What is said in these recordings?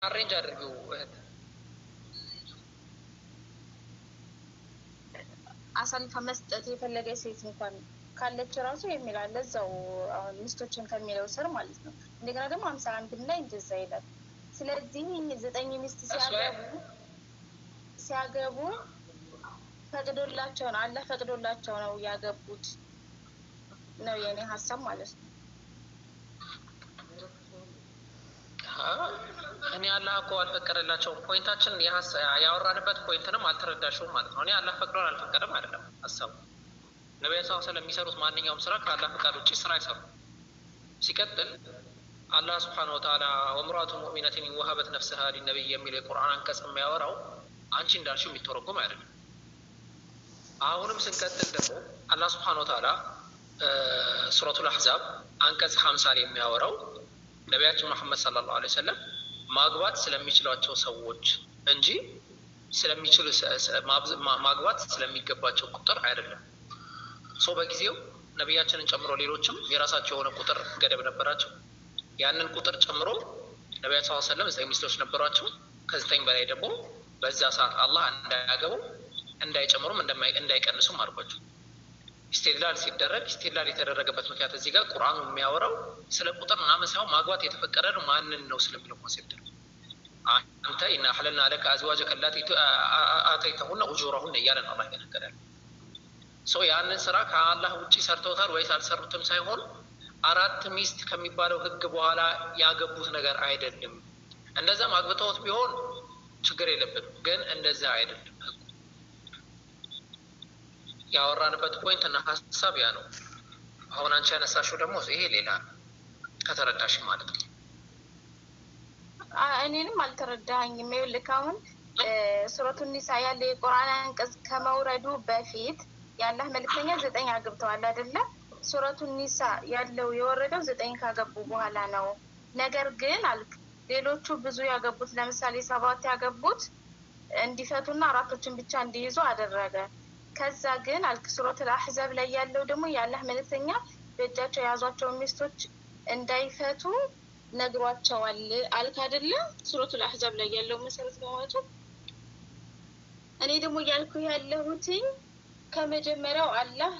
አሬንጅ አድርገው አሳልፋ መስጠት የፈለገ ሴት እንኳን ካለች ራሱ የሚላል እዛው አሁን ሚስቶችን ከሚለው ስር ማለት ነው። እንደገና ደግሞ 51 ላይ እንደዛ ይላል። ስለዚህ 9 ሚስት ሲያገቡ ፈቅዶላቸው ነው አላህ ፈቅዶላቸው ነው ያገቡት ነው የኔ ሐሳብ ማለት ነው። እኔ አላህ እኮ አልፈቀደላቸውም። ፖይንታችን ያወራንበት ፖይንትንም አልተረዳሽውም ማለት ነው። እኔ አላህ ፈቅዶን አልፈቀደም አይደለም ሐሳቡ። ነብዩ ሰለላሁ ዐለይሂ ወሰለም የሚሰሩት ማንኛውም ስራ ከአላህ ፈቃድ ውጪ ስራ አይሰሩም። ሲቀጥል አላህ ሱብሓነሁ ወተዓላ ወምራቱ ሙእሚነትን ወሀበት ነፍስሃ ሊነብይ የሚል የቁርአን አንቀጽ የሚያወራው አንቺ እንዳልሽው የሚተረጎም አይደለም። አሁንም ስንቀጥል ደግሞ አላህ ሱብሓነሁ ወተዓላ ሱረቱል አሕዛብ አንቀጽ 50 ላይ የሚያወራው ነቢያችን መሐመድ ሰለላሁ ዐለይሂ ወሰለም ማግባት ስለሚችሏቸው ሰዎች እንጂ ስለሚችሉ ማግባት ስለሚገባቸው ቁጥር አይደለም። ሶ በጊዜው ነቢያችንን ጨምሮ ሌሎችም የራሳቸው የሆነ ቁጥር ገደብ ነበራቸው። ያንን ቁጥር ጨምሮ ነቢያችን ሰለላሁ ዐለይሂ ወሰለም 9 ሚስቶች ነበሯቸው። ከ9 በላይ ደግሞ በዛ ሰዓት አላህ እንዳያገቡ እንዳይጨምሩም እንዳይቀንሱም አድርጓቸው። ኢስቲድላል ሲደረግ ኢስቲድላል የተደረገበት ምክንያት እዚህ ጋር ቁርአኑ የሚያወራው ስለ ቁጥር ምናምን ሳይሆን ማግባት የተፈቀደ ነው ማንን ነው ስለሚለው ኮንሴፕት ነው። አንተ ኢና አህለልና ለከ አዝዋጀከ አላቲ አተይተሁነ ኡጁረሁነ እያለ ነው አላህ ይነገራል። ሶ ያንን ስራ ከአላህ ውጪ ሰርተውታል ወይስ አልሰሩትም ሳይሆን 4 ሚስት ከሚባለው ህግ በኋላ ያገቡት ነገር አይደለም። እንደዛ ማግብተውት ቢሆን ችግር የለበትም፣ ግን እንደዛ አይደለም ህጉ። ያወራንበት ፖይንት እና ሐሳብ ያ ነው። አሁን አንቺ ያነሳሽው ደግሞ ይሄ ሌላ ከተረዳሽ ማለት ነው። እኔንም አልተረዳኸኝም። ይኸውልህ አሁን ሱረቱ ኒሳ ያለ የቁርአን አንቀጽ ከመውረዱ በፊት የአላህ መልእክተኛ 9 አግብተዋል አይደለ? ሱረቱ ኒሳ ያለው የወረደው 9 ካገቡ በኋላ ነው። ነገር ግን አልክ ሌሎቹ ብዙ ያገቡት ለምሳሌ 7 ያገቡት እንዲፈቱና 4ቶችን ብቻ እንዲይዙ አደረገ። ከዛ ግን አልክ ሱረቱል አሕዛብ ላይ ያለው ደግሞ የአላህ መልእክተኛ በእጃቸው የያዟቸው ሚስቶች እንዳይፈቱ ነግሯቸዋል አልክ አይደለ? ሱረቱል አሕዛብ ላይ ያለው መሰረት በማለቱ እኔ ደግሞ ያልኩ ያለሁትኝ ከመጀመሪያው አላህ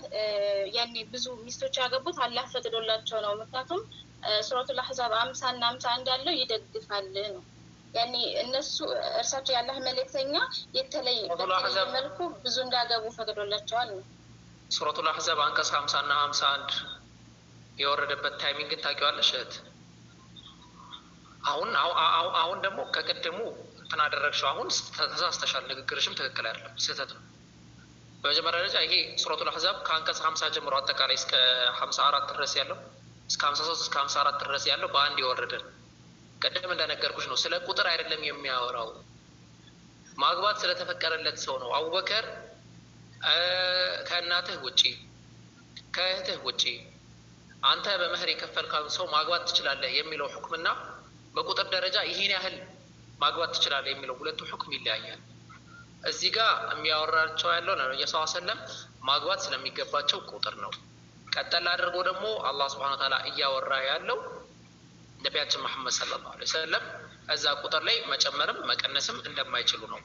ያኔ ብዙ ሚስቶች ያገቡት አላህ ፈቅዶላቸው ነው። ምክንያቱም ሱረቱል አሕዛብ 50 እና 51 ያለው ይደግፋል ነው። ያኔ እነሱ እርሳቸው ያላህ መልእክተኛ የተለየ መልኩ ብዙ እንዳገቡ ፈቅዶላቸዋል ነው። ሱረቱል አሕዛብ አንቀጽ 50 እና 51 የወረደበት ታይሚንግ ታውቂዋለሽ እህት? አሁን ደግሞ ከቀደሙ እንትን አደረግሽው። አሁን ተሳስተሻል፣ ንግግርሽም ትክክል አይደለም፣ ስህተት ነው። በመጀመሪያ ደረጃ ይሄ ሱረቱል አሕዛብ ከአንቀጽ 50 ጀምሮ አጠቃላይ እስከ 54 ድረስ ያለው እስከ 53 እስከ 54 ድረስ ያለው በአንድ የወረደ ነው። ቀደም እንደነገርኩሽ ነው፣ ስለ ቁጥር አይደለም የሚያወራው። ማግባት ስለተፈቀደለት ሰው ነው። አቡበከር ከእናትህ ውጪ ከእህትህ ውጪ አንተ በመህር የከፈልካውን ሰው ማግባት ትችላለህ የሚለው ሁክምና በቁጥር ደረጃ ይሄን ያህል ማግባት ትችላለህ የሚለው ሁለቱ ሁክም ይለያያል። እዚህ ጋር የሚያወራቸው ያለው ነብዩ ሰለላሁ ዐለይሂ ወሰለም ማግባት ስለሚገባቸው ቁጥር ነው። ቀጠል አድርጎ ደግሞ አላህ ሱብሓነሁ ወተዓላ እያወራ ያለው ነቢያችን መሐመድ ሰለላሁ ዐለይሂ ወሰለም እዛ ቁጥር ላይ መጨመርም መቀነስም እንደማይችሉ ነው።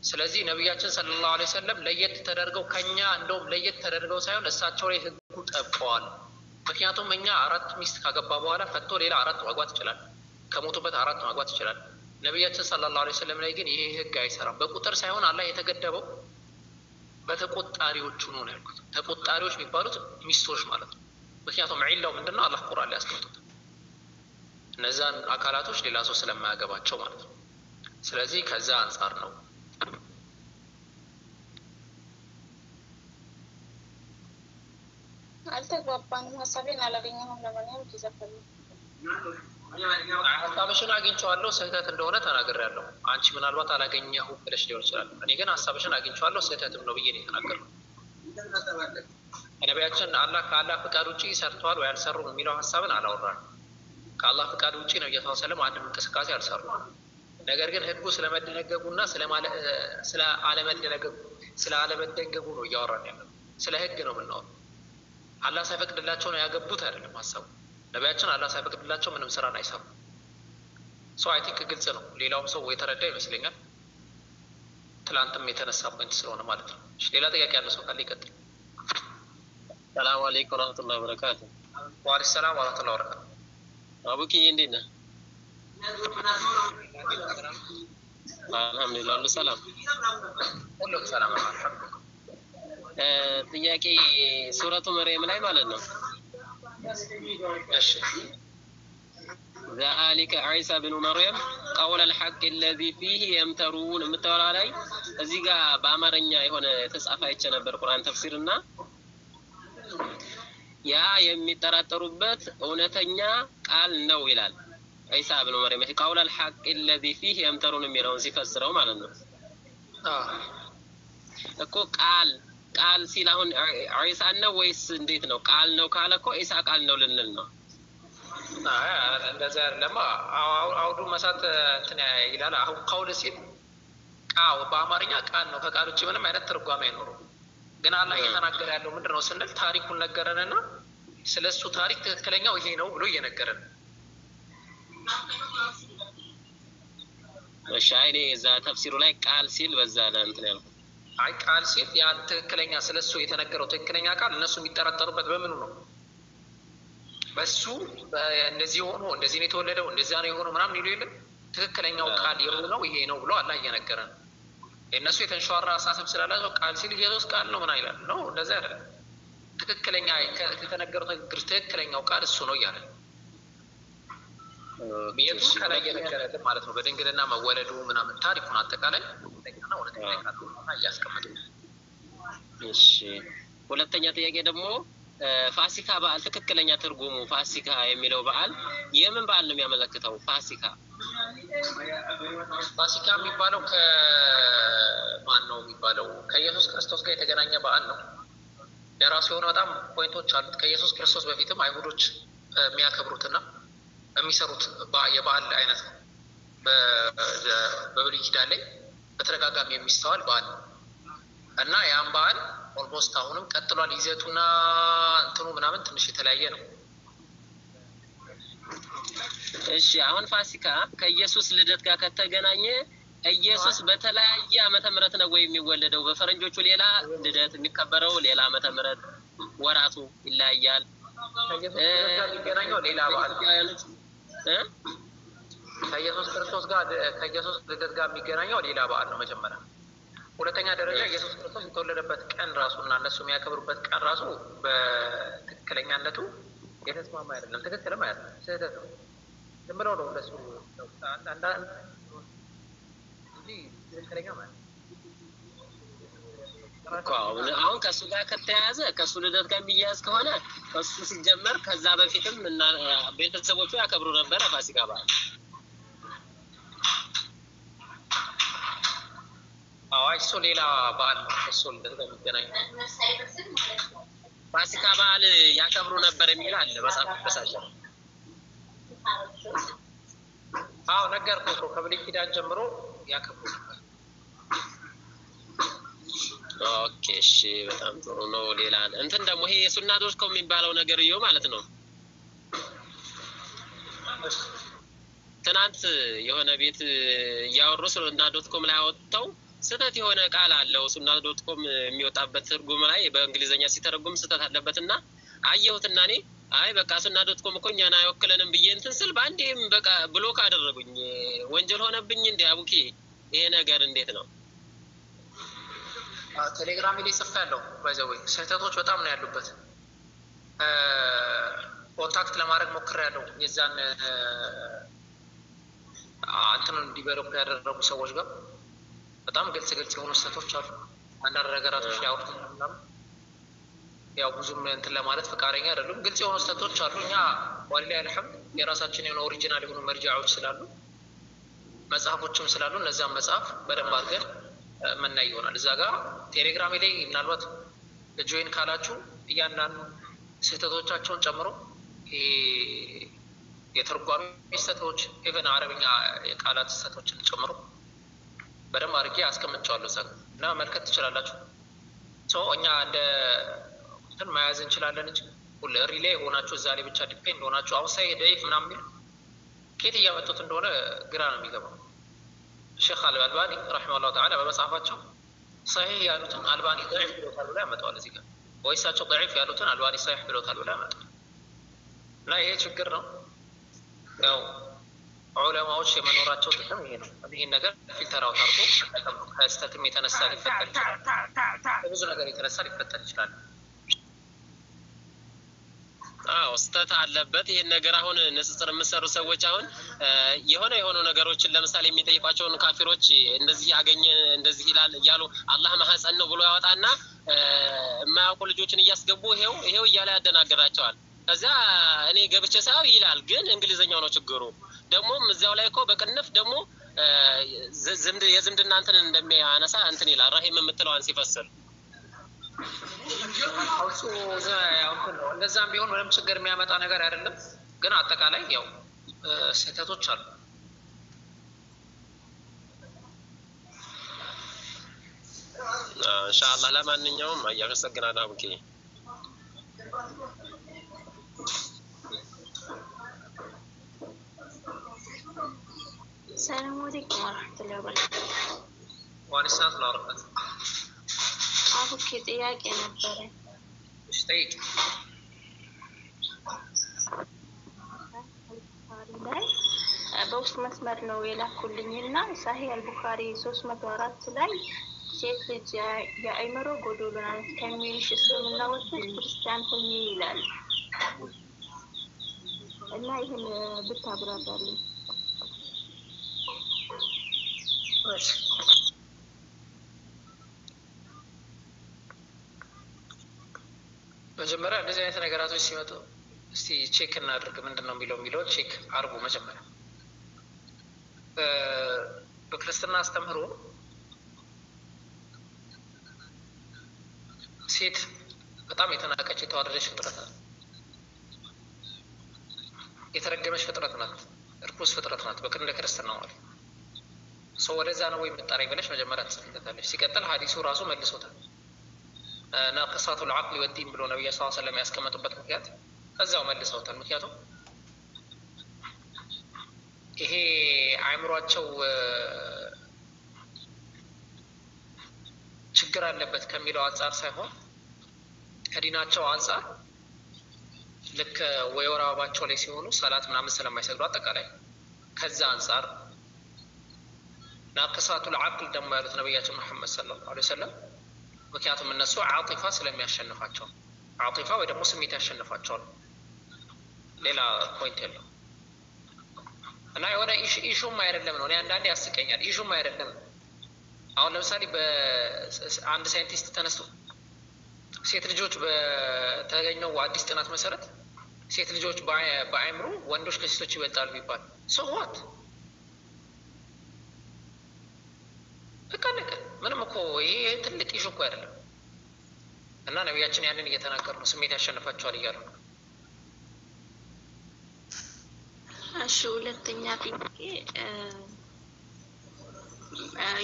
ስለዚህ ነቢያችን ሰለላሁ ዐለይሂ ወሰለም ለየት ተደርገው ከኛ እንደውም ለየት ተደርገው ሳይሆን እሳቸው ላይ ህጉ ጠብቀዋል። ምክንያቱም እኛ 4 ሚስት ካገባ በኋላ ፈቶ ሌላ 4 ማግባት ይችላል፣ ከሞቱበት 4 ማግባት ይችላል። ነቢያችን ሰለላሁ ዐለይሂ ወሰለም ላይ ግን ይሄ ህግ አይሰራም። በቁጥር ሳይሆን አላህ የተገደበው በተቆጣሪዎቹ ነው ያልኩት። ተቆጣሪዎች የሚባሉት ሚስቶች ማለት ነው። ምክንያቱም ዒላው ምንድነው? አላህ ቁርአን ላይ ያስቀምጡት እነዛን አካላቶች ሌላ ሰው ስለማያገባቸው ማለት ነው። ስለዚህ ከዛ አንፃር ነው። አልተግባባንም። ሐሳቤን አላገኘሁም። ለማንኛውም ተዘፈሉ ሐሳብሽን አግኝቼዋለሁ፣ ስህተት እንደሆነ ተናግሬያለሁ። አንቺ ምናልባት አላገኘሁም ብለሽ ሊሆን ይችላል። እኔ ግን ሐሳብሽን አግኝቼዋለሁ፣ ስህተትም ነው ብዬ ነው የተናገርኩት። ነቢያችን አላህ ከአላህ ፍቃድ ውጪ ሰርተዋል ወይ አልሰሩም የሚለው ሐሳብን አላወራንም። ከአላህ ፍቃድ ውጪ ነው እየተወሰለም አንድ እንቅስቃሴ አልሰሩም። ነገር ግን ህጉ ስለመደነገጉና ስለ አለመደንገጉ ነው እያወራን ያለው። ስለ ህግ ነው የምናወራው። አላህ ሳይፈቅድላቸው ነው ያገቡት አይደለም ሐሳቡ። ነቢያችን አላህ ሳይፈቅድላቸው ምንም ስራን አይሰሩም። ሶ አይ ቲንክ ግልጽ ነው። ሌላውም ሰው የተረዳ ይመስለኛል። ትላንትም የተነሳ ፖይንት ስለሆነ ማለት ነው። እሺ ሌላ ጥያቄ ያለው ሰው ካለ ይቀጥል። ሰላም አለይኩም ወራህመቱላሂ ወበረካቱ። ወአለይኩም ሰላም ወራህመቱላሂ ወበረካቱ። አቡኪ እንዴት ነህ? አልሐምዱሊላህ ሁሉ ሰላም፣ ሁሉም ሰላም አልሐምዱሊላህ። ጥያቄ ሱረቱ መርየም ላይ ማለት ነው። እሺ ذلك عيسى بن مريم قول الحق الذي فيه يمترون የምትወራ ላይ እዚህ ጋር በአማርኛ የሆነ ተጻፈ አይቼ ነበር ቁርአን ተፍሲርና ያ የሚጠራጠሩበት እውነተኛ ቃል ነው ይላል። ዒሳ ብኑ መርየም قول الحق الذي فيه يمترون የሚለውን ሲፈስረው ማለት ነው። እኮ ቃል ሲል አሁን ዒሳ ነው ወይስ እንዴት ነው? ቃል ነው ካለ እኮ ዒሳ ቃል ነው ልንል ነው። እንደዛ አይደለም። አውዱ መሳት እንትን ይላል። አሁን ቀውል ሲል ቃው በአማርኛ ቃል ነው። ከቃል ውጭ ምንም አይነት ትርጓሜ አይኖርም። ግን አላህ እየተናገረ ያለው ምንድነው ስንል ታሪኩን ነገረንና ስለሱ ታሪክ ትክክለኛው ይሄ ነው ብሎ እየነገረን። እሺ አይኔ እዛ ተፍሲሩ ላይ ቃል ሲል በዛ እንትን ያልኩት አይ ቃል ሲል ያ ትክክለኛ ስለሱ የተነገረው ትክክለኛ ቃል እነሱ የሚጠራጠሩበት በምኑ ነው? በሱ እንደዚህ ሆኖ እንደዚህ ነው የተወለደው እንደዛ ነው የሆነው ምናምን ይሉ የለም። ትክክለኛው ቃል የሆነው ይሄ ነው ብሎ አላህ እየነገረን። የእነሱ የተንሸዋራ አሳሰብ ስላላቸው ቃል ሲል ኢየሱስ ቃል ነው ምናምን ይላል። ነው እንደዛ አይደለም። ትክክለኛ ከተነገረው ንግግር ትክክለኛው ቃል እሱ ነው እያለ ኢየሱስ ከላይ እየነገረን ማለት ነው። በድንግልና መወለዱ ምናምን ታሪኩን አጠቃላይ ትክክለኛና እውነተኛ ቃል ነው እያስቀመጠ። እሺ ሁለተኛ ጥያቄ ደግሞ ፋሲካ በዓል ትክክለኛ ትርጉሙ ፋሲካ የሚለው በዓል የምን በዓል ነው የሚያመለክተው? ፋሲካ የሚባለው ከማን ነው የሚባለው? ከኢየሱስ ክርስቶስ ጋር የተገናኘ በዓል ነው። የራሱ የሆነ በጣም ፖይንቶች አሉት። ከኢየሱስ ክርስቶስ በፊትም አይሁዶች የሚያከብሩትና የሚሰሩት የበዓል አይነት ነው። በብሉይ ኪዳን ላይ በተደጋጋሚ የሚስተዋል በዓል ነው እና ያን በዓል ኦልሞስት አሁንም ቀጥሏል። ይዘቱና እንትኑ ምናምን ትንሽ የተለያየ ነው። እሺ አሁን ፋሲካ ከኢየሱስ ልደት ጋር ከተገናኘ ኢየሱስ በተለያየ ዓመተ ምህረት ነው ወይ የሚወለደው? በፈረንጆቹ ሌላ ልደት የሚከበረው ሌላ ዓመተ ምህረት ወራቱ ይለያያል። ከኢየሱስ ጋር የሚገናኘው ሌላ በዓል ከኢየሱስ ክርስቶስ ጋር ከኢየሱስ ልደት ጋር የሚገናኘው ሌላ በዓል ነው መጀመሪያ። ሁለተኛ ደረጃ ኢየሱስ ክርስቶስ የተወለደበት ቀን ራሱ እና እነሱ የሚያከብሩበት ቀን ራሱ በትክክለኛነቱ የተስማማ አይደለም። ትክክልም አይደለም፣ ስህተት ነው። ዝም ብለው ነው እንደሱ እንጂ ትክክለኛ ማለት አሁን ከእሱ ጋር ከተያያዘ ከእሱ ልደት ጋር የሚያያዝ ከሆነ ከእሱ ሲጀመር ከዛ በፊትም እና ቤተሰቦቹ ያከብሩ ነበረ ፋሲካ በዓል። እሱ ሌላ በዓል ነው። እሱ ልደት ጋር የሚገናኝ ፋሲካ በዓል ያከብሩ ነበር የሚል አለ መጽሐፍ ቅዱሳቸው። ነገርኩህ እኮ ከብሉይ ኪዳን ጀምሮ ያከብሩ ነበር። ኦኬ እሺ በጣም ጥሩ ነው። ሌላ እንትን ደግሞ ይሄ ሱና ዶትኮም የሚባለው ነገር ይኸው ማለት ነው። ትናንት የሆነ ቤት እያወሩ ሱና ዶትኮም ላይ አወጣው ስህተት የሆነ ቃል አለው። ሱና ዶትኮም የሚወጣበት ትርጉም ላይ በእንግሊዘኛ ሲተረጉም ስህተት አለበትና አየሁትና እኔ አይ በቃ ሱና ዶትኮም እኮ እኛን አይወክለንም ብዬ እንትን ስል በአንዴም በቃ ብሎክ አደረጉኝ። ወንጀል ሆነብኝ እንዴ አቡኪ? ይሄ ነገር እንዴት ነው? ቴሌግራም ላይ ጽፌያለሁ። ባይዘው ስህተቶች በጣም ነው ያሉበት። ኮንታክት ለማድረግ ሞክሬያለሁ የዛን እንትኑን ዲቨሎፕ ያደረጉ ሰዎች ጋር በጣም ግልጽ የሆኑ ስህተቶች አሉ። አንዳንድ ነገራቶች ላይ አውርተን ምናምን ያው ብዙም እንትን ለማለት ፈቃደኛ አይደሉም። ግልጽ የሆኑ ስህተቶች አሉ። እኛ ወላሂ አልሐምድ የራሳችን የሆነ ኦሪጂናል የሆኑ መርጃዎች ስላሉ መጽሐፎችም ስላሉ እነዛን መጽሐፍ በደንብ አድርገን መናይ ይሆናል። እዛ ጋር ቴሌግራም ላይ ምናልባት ጆይን ካላችሁ እያንዳንዱ ስህተቶቻቸውን ጨምሮ የተርጓሚ ስህተቶች ኢቨን አረብኛ የቃላት ስህተቶችን ጨምሮ በደንብ አድርጌ አስቀምጫለሁ እዛ እና መልከት ትችላላችሁ። እኛ እንደ እንትን መያዝ እንችላለን እንጂ ሁሌ ሪሌይ ሆናችሁ እዛ ላይ ብቻ ዲፔንድ ሆናችሁ አሁን ሳይ ደይፍ ምናምን كيف يجابتوت እንደሆነ ግራ ነው የሚገባው ሼክ አልባኒ ረሂመሁላህ ተዓላ በመጽሐፋቸው صحيح ያሉትን አልባኒ ضعيف ብለውታል ብለው ያመጣዋል እዚህ ጋር ወይሳቸው ضعيف ያሉትን አልባኒ صحيح ብለውታል ብለው ያመጣዋል እና ይሄ ችግር ነው ያው ዑለማዎች የመኖራቸው ጥቅም ይሄ ነው ይሄን ነገር ፊልተር አውጣርቶ ከስተትም የተነሳ ሊፈጠር ይችላል ብዙ ነገር የተነሳ ሊፈጠር ይችላል ስተት አለበት ይሄን ነገር አሁን ንጽጽር የምሰሩ ሰዎች አሁን የሆነ ነገሮችን ለምሳሌ የሚጠይቋቸውን ካፊሮች እንደዚህ ያገኘ እንደዚህ ይላል እያሉ አላህ ማህፀን ነው ብሎ ያወጣና የማያውቁ ልጆችን እያስገቡ ይሄው እያለ ያደናገራቸዋል ከዛ እኔ ገብቼ ሳይው ይላል ግን እንግሊዘኛው ነው ችግሩ ደግሞ እዚያው ላይ እኮ በቅንፍ ደግሞ የዝምድና እንትን እንደሚያነሳ እንትን ይላል ረሂም የምትለዋን ሲፈስር አውሱ እንደዛም ቢሆን ምንም ችግር የሚያመጣ ነገር አይደለም ግን አጠቃላይ ያው ስህተቶች አሉ ኢንሻአላህ ለማንኛውም ያመሰግናለሁ አቡኪ ሰላም አለይኩም ወራህመቱላሂ ወበረካቱ ወአለይኩም ሰላም ወራህመቱላሂ አቡኪ ጥያቄ ነበረ እሺ ጠይቅ በውስጥ መስመር ነው የላኩልኝና ሳሂህ አልቡኻሪ 304 ላይ ሴት ልጅ የአይምሮ ጎዶሎ ናት ከሚልሽ እስልምና ወጥተሽ ክርስቲያን ሁኚ ይላል እና ይሄን ብታብራራልኝ መጀመሪያ እንደዚህ አይነት ነገራቶች ሲመጡ እስቲ ቼክ እናድርግ ምንድነው የሚለው ቼክ አርጉ መጀመሪያ በክርስትና አስተምህሮ ሴት በጣም የተናቀች የተዋረደች ፍጥረት ናት የተረገመች ፍጥረት ናት እርኩስ ፍጥረት ናት በክንደ ክርስትና ማለት ሰው ወደዛ ነው ወይ መጣሪያ ብለሽ መጀመሪያ ትጽፍለታለሽ ሲቀጥል ሐዲሱ ራሱ መልሶታል ناقصات العقل والدين ብሎ ነብዩ ሰለላሁ ዐለይሂ ወሰለም ያስቀመጡበት ምክንያት እዛው መልሰውታል ምክንያቱም ይሄ አእምሮአቸው ችግር አለበት ከሚለው አንፃር ሳይሆን ከዲናቸው አንፃር ልክ ወይ ወር አበባቸው ላይ ሲሆኑ ሰላት ምናምን ስለማይሰግዱ አጠቃላይ ከዛ አንፃር ناقصات العقل ደግሞ ያሉት ነብያችን መሐመድ ሰለላሁ ዐለይሂ ወሰለም ምክንያቱም እነሱ ዓጢፋ ስለሚያሸንፋቸው ዓጢፋ ወይ ደግሞ ስሜት ያሸንፋቸው ሌላ ፖይንት የለው እና የሆነ ኢሹም አይደለም ነው እኔ አንዳንዴ ያስቀኛል ኢሹም አይደለም አሁን ለምሳሌ በአንድ ሳይንቲስት ተነስቶ ሴት ልጆች በተገኘው አዲስ ጥናት መሰረት ሴት ልጆች በአእምሮ ወንዶች ከሴቶች ይበልጣሉ ቢባል ሶ ዋት በቃ ምንም እኮ ይሄ ትልቅ ኢሹ እኮ አይደለም እና ነብያችን ያንን እየተናገሩ ነው ስሜት ያሸንፋቸዋል እያሉ ነው እሺ ሁለተኛ ጥያቄ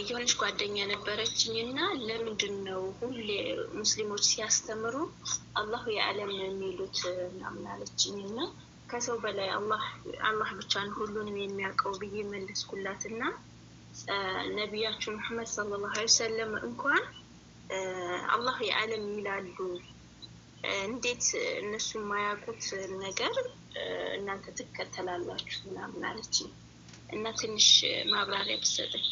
የሆነች ጓደኛ ነበረችኝና ለምንድን ነው ሁሌ ሙስሊሞች ሲያስተምሩ አላሁ ያዕለም የሚሉት ምናምን አለችኝና ከሰው በላይ አላህ ብቻ ነው ሁሉንም የሚያውቀው ብዬ መለስኩላትና ነብያችን መሐመድ ሰለላሁ ዐለይሂ ወሰለም እንኳን አላህ ያዕለም ይላሉ እንዴት እነሱ የማያውቁት ነገር እናንተ ትከተላላችሁ ምናምን አለችኝ እና ትንሽ ማብራሪያ ብትሰጠኝ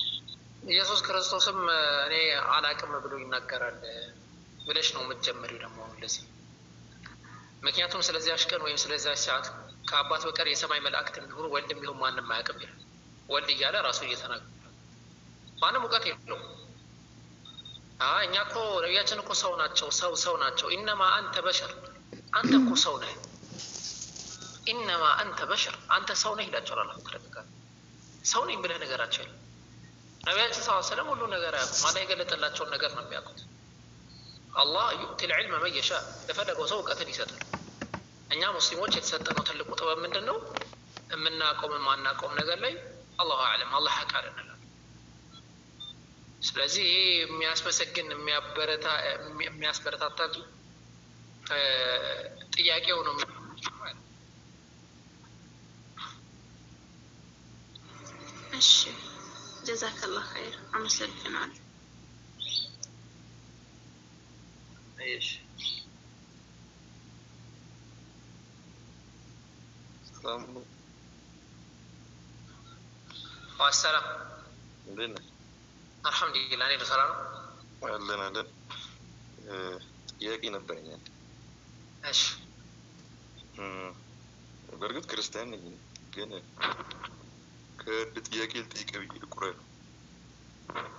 ኢየሱስ ክርስቶስም እኔ አላቅም ብሎ ይናገራል ብለሽ ነው የምትጀምሪው ደግሞ እንደዚህ ምክንያቱም ስለዚህ አሽቀን ወይም ስለዚህ ሰዓት ከአባት በቀር የሰማይ መላእክት ቢሆኑ ወልድ ቢሆን ማንንም አያውቅም ይላል ወልድ እያለ ራሱ እየተናገረ ማንም እውቀት የለውም እኛ እኮ ነብያችን እኮ ሰው ናቸው ኢነማ አንተ በሸር አንተ እኮ ሰው ነህ ኢነማ አንተ በሸር አንተ ሰው ነህ ይላቸዋል አላህ ተረጋጋ ሰው ነኝ ብለህ ነገራቸው ነብያችን ሰለላሁ ዐለይሂ ወሰለም ሁሉ ነገር ማለት የገለጠላቸውን ነገር ነው የሚያውቁት አላህ يؤتي العلم من يشاء ለፈለገው ሰው እውቀትን ይሰጣል እኛ ሙስሊሞች የተሰጠነው ትልቁ ጥበብ ምንድነው የምናውቀው ማናውቀው ነገር ላይ አላሁ አዕለም አላህ ያውቃል እንላለን ስለዚህ የሚያስመሰግን የሚያስበረታታ ጥያቄው ነው እሺ ጀዛከላህ ኸይር አመሰግናለሁ። እሺ ሰላም ወሰላም እንደነ አልሐምዱሊላህ እኔ ሰላም አለን ጥያቄ ነበረኝ። እሺ በእርግጥ ክርስቲያን ነኝ ግን ከጥያቄ ልጠይቅ ብዬ ቁርአን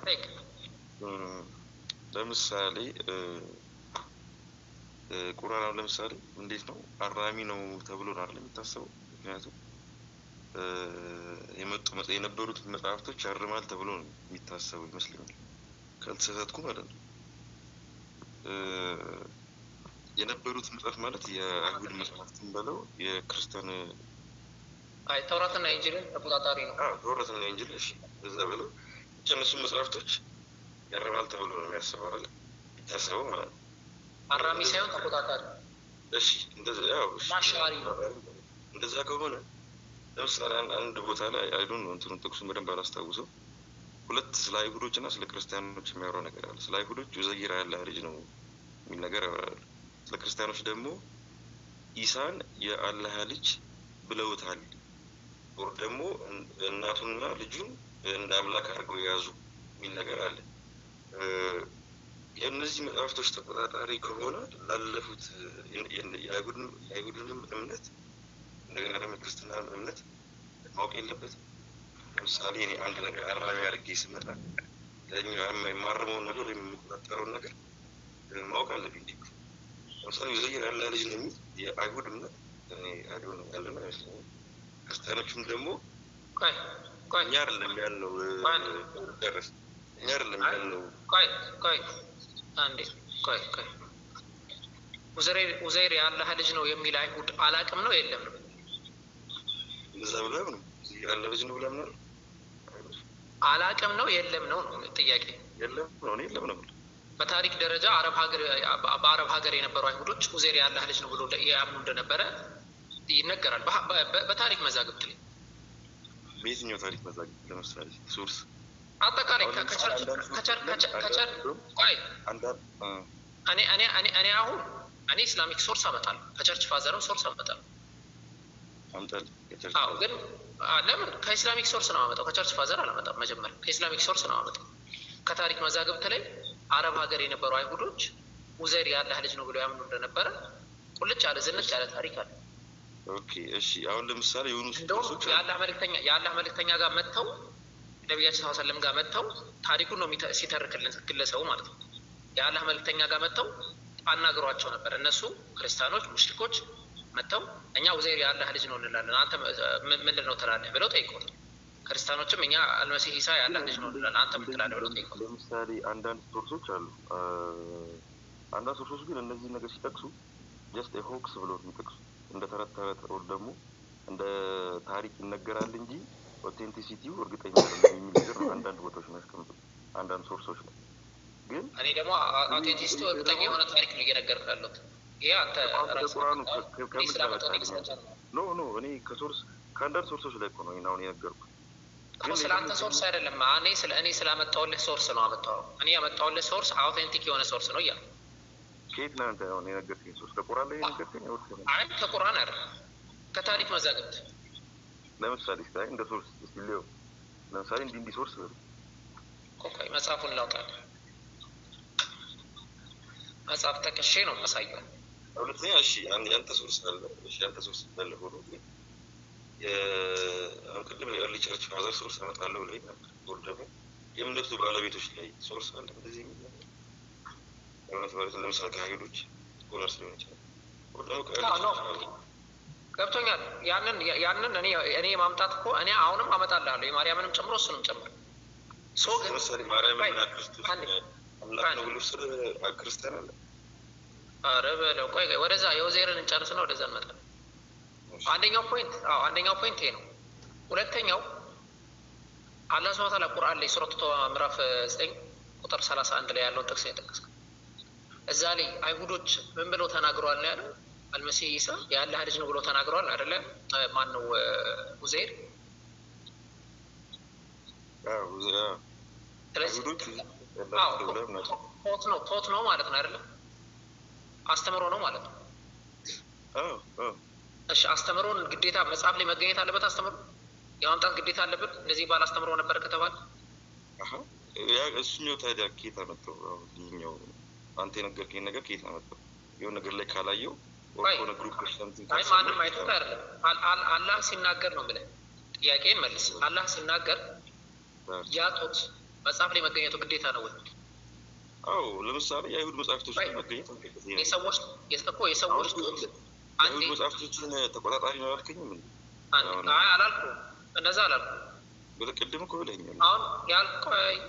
ጠይቅ። ለምሳሌ ቁርአን ለምሳሌ እንዴት ነው አራሚ ነው ተብሎ ነው አይደል የሚታሰበው? ምክንያቱም የነበሩት መጽሐፍቶች ያርማል ተብሎ ነው የሚታሰበው ይመስለኛል ካልተሳሳትኩ ማለት ነው። የነበሩት መጽሐፍ ማለት የአይሁድ መጽሐፍትን በለው የክርስቲያን ተውራትና ኢንጂልን ተቆጣጣሪ ነው። ተውራትና ኢንጂል እሺ እዛ በለው እነሱ መጽሐፍቶች ያርማል ተብሎ ነው የሚያስበው አይደል የሚታሰበው ማለት ነው። አራሚ ሳይሆን ተቆጣጣሪ። እሺ እንደዛ ያው ማሻሪ ነው። እንደዛ ከሆነ ለምሳሌ አንድ ቦታ ላይ አይዶን ነው እንትኑን ጥቅሱን በደንብ አላስታውሰው ሁለት ስለ አይሁዶች እና ስለ ክርስቲያኖች የሚያወራው ነገር አለ። ስለ አይሁዶች ዑዘይር ያለ ልጅ ነው የሚል ነገር ያወራሉ። ስለ ክርስቲያኖች ደግሞ ኢሳን የአላህ ልጅ ብለውታል ወር ደግሞ እናቱንና ልጁን እንደ አምላክ አድርገው የያዙ የሚል ነገር አለ። የእነዚህ መጽሐፍቶች ተቆጣጣሪ ከሆነ ላለፉት የአይሁድንም እምነት እንደገና ደግሞ ክርስትናን እምነት ማወቅ የለበትም። ለምሳሌ እኔ አንድ ነገር አራሚ አድርጌ ስመጣ ለኛው የማርመውን ነገር ወይም የምቆጣጠረውን ነገር ማወቅ አለብኝ። ለምሳሌ ዑዘይር ያለ ልጅ ነው የሚል የአይሁድ እምነት እኔ አይዶን ነው ያለና አይመስለኝም። ክርስቲያኖቹም ደግሞ እኛ አይደለም ያልነው ደረስ እኛ አይደለም ያልነው ቆይ አንዴ ቆይ ዑዘይር የአላህ ልጅ ነው የሚል አይሁድ አላቅም ነው የለም ነው እንደዛ ብለው ነው ያለ ልጅ ነው ብለው ነው አላቅም ነው የለም ነው ጥያቄ የለም ነው የለም ነው። በታሪክ ደረጃ በአረብ ሀገር የነበሩ አይሁዶች ዑዘይር የአላህ ልጅ ነው ብሎ ያምኑ እንደነበረ ይነገራል በታሪክ መዛግብት ላይ። በየትኛው ታሪክ መዛግብት? ለምሳሌ ሶርስ አጠቃላይ እኔ አሁን ኢስላሚክ ሶርስ አመጣለሁ ከቸርች ፋዘርም ሶርስ አመጣለሁ። ግን ለምን ከኢስላሚክ ሶርስ ነው አመጣው? ከቸርች ፋዘር አላመጣም። መጀመሪያ ከኢስላሚክ ሶርስ ነው አመጣው። ከታሪክ መዛግብት ላይ አረብ ሀገር የነበሩ አይሁዶች ዑዘይር የአላህ ልጅ ነው ብሎ ያምኑ እንደነበረ ቁልጭ ያለ ዝንጭ ያለ ታሪክ አለ። ኦኬ እሺ አሁን ለምሳሌ የሆኑ ሶርሶች የአላህ መልእክተኛ ጋር መጥተው ነብያችን ሰለላሁ ዐለይሂ ወሰለም ጋር መጥተው ታሪኩን ነው ሲተርክልን ግለሰቡ ማለት ነው። የአላህ መልእክተኛ ጋር መጥተው አናግሯቸው ነበር። እነሱ ክርስቲያኖች ሙሽሪኮች መጥተው እኛ ዑዘይር የአላህ ልጅ ነው እንላለን አንተ ምንድን ነው ትላለህ ብለው ጠይቀውታል። ክርስቲያኖችም እኛ አልመሲህ ኢሳ የአላህ ልጅ ነው እንላለን አንተ ምን ትላለህ ብለው ጠይቀውታል። ለምሳሌ አንዳንድ ሶርሶች አሉ። አንዳንድ ሶርሶች ግን እነዚህ ነገር ሲጠቅሱ ጀስት ሆክስ ብሎ የሚጠቅሱ እንደ ተረት ወር ደግሞ እንደ ታሪክ ይነገራል እንጂ ኦቴንቲሲቲው እርግጠኛ አይደለም የሚል ነገር ነው አንዳንድ ቦታዎች የሚያስቀምጡት አንዳንድ ሶርሶች ላይ። ግን እኔ ደግሞ አውቴንቲሲቲው እርግጠኛ የሆነ ታሪክ ነው እየነገርኩህ ያለሁት። ይሄ አንተ ቁርአኑ ኖ እኔ ከሶርስ ከአንዳንድ ሶርሶች ላይ እኮ ነው አሁን የነገርኩህ እኮ ስለ አንተ ሶርስ አይደለም። እኔ ስላመጣሁልህ ሶርስ ነው አመጣው። እኔ ያመጣሁልህ ሶርስ አውቴንቲክ የሆነ ሶርስ ነው እያልኩ። ከየት ነው አንተ አሁን የነገርከኝ ሶርስ? ከቁርአን ላይ የነገርከኝ ነው? አይ ከቁርአን አይደለም ከታሪክ መዛግብት። ለምሳሌ ስታይ እንደ ሶርስ ሲለው ለምሳሌ እንዲህ ሶርስ ነው ቆይ መጽሐፉን ላውጣልህ። መጽሐፍ ተከሼ ነው ማሳየው። ሁለተኛ እሺ አንተ ሶርስ አለ። እሺ አንተ ሶርስ አለ ሆኖ ቅድም የርሊ ቸርች ፋዘር ሶርስ አመጣለሁ ላይ ነበር። ደግሞ የእምነቱ ባለቤቶች ላይ ሶርስ አለ እንደዚህ የሚል ነገር ለምሳሌ ከአይሁዶች ስኮላርስ ሊሆን ይችላል። ገብቶኛል። ያንን እኔ ማምጣት እኮ እኔ አሁንም አመጣልሃለሁ የማርያምንም ጨምሮ እሱንም ጨምሮ ለምሳሌ ማርያምና ክርስቶስ አምላክ ነው ብሎ ስለ ክርስቲያን አለ። ኧረ በለው ቆይ ወደዛ የዑዘይርን እንጨርስና ወደዛ እንመጣለን። አንደኛው ፖይንት ይሄ ነው። ሁለተኛው አላህ ሱብሓነሁ ወተዓላ ቁርአን ላይ ሱረቱ ተውባ ምዕራፍ 9 ቁጥር 31 ላይ ያለውን ጥቅስ የጠቀስከው እዛ ላይ አይሁዶች ምን ብለው ተናግረዋል ነው ያለው? አልመሲህ ኢሳ የአላህ ልጅ ነው ብሎ ተናግረዋል አይደለ? ማን ነው ዑዘይር ስለዚህ ቶት ነው ማለት ነው አይደለም? አስተምሮ ነው ማለት ነው። እሺ አስተምሮን ግዴታ መጽሐፍ ላይ መገኘት አለበት። አስተምሮ የማምጣት ግዴታ አለበት። እንደዚህ ባል አስተምሮ ነበር ከተባለ እሱኛው ታዲያ ኬታ መጣው? ይኸኛው አንተ የነገርከኝ ነገር ኬታ መጣው? የሆነ ነገር ላይ ካላየው ወርቆነ ግሩፕ ሰምቲንግ አይ ማንም አይተው አይደለም። አላህ ሲናገር ነው ብለህ ጥያቄን መልስ። አላህ ሲናገር ያጡት መጽሐፍ ላይ መገኘቱ ግዴታ ነው ወይ? አዎ ለምሳሌ የአይሁድ መጽሐፍቶች ላይ መገኘት የሰዎች የአይሁድ መጽሐፍቶችን ተቆጣጣሪ ነው ያልከኝም እንዴ? አይ አላልኩም፣ እንደዛ አላልኩም። በቅድም እኮ ብለኸኛል። አሁን ያልከኝ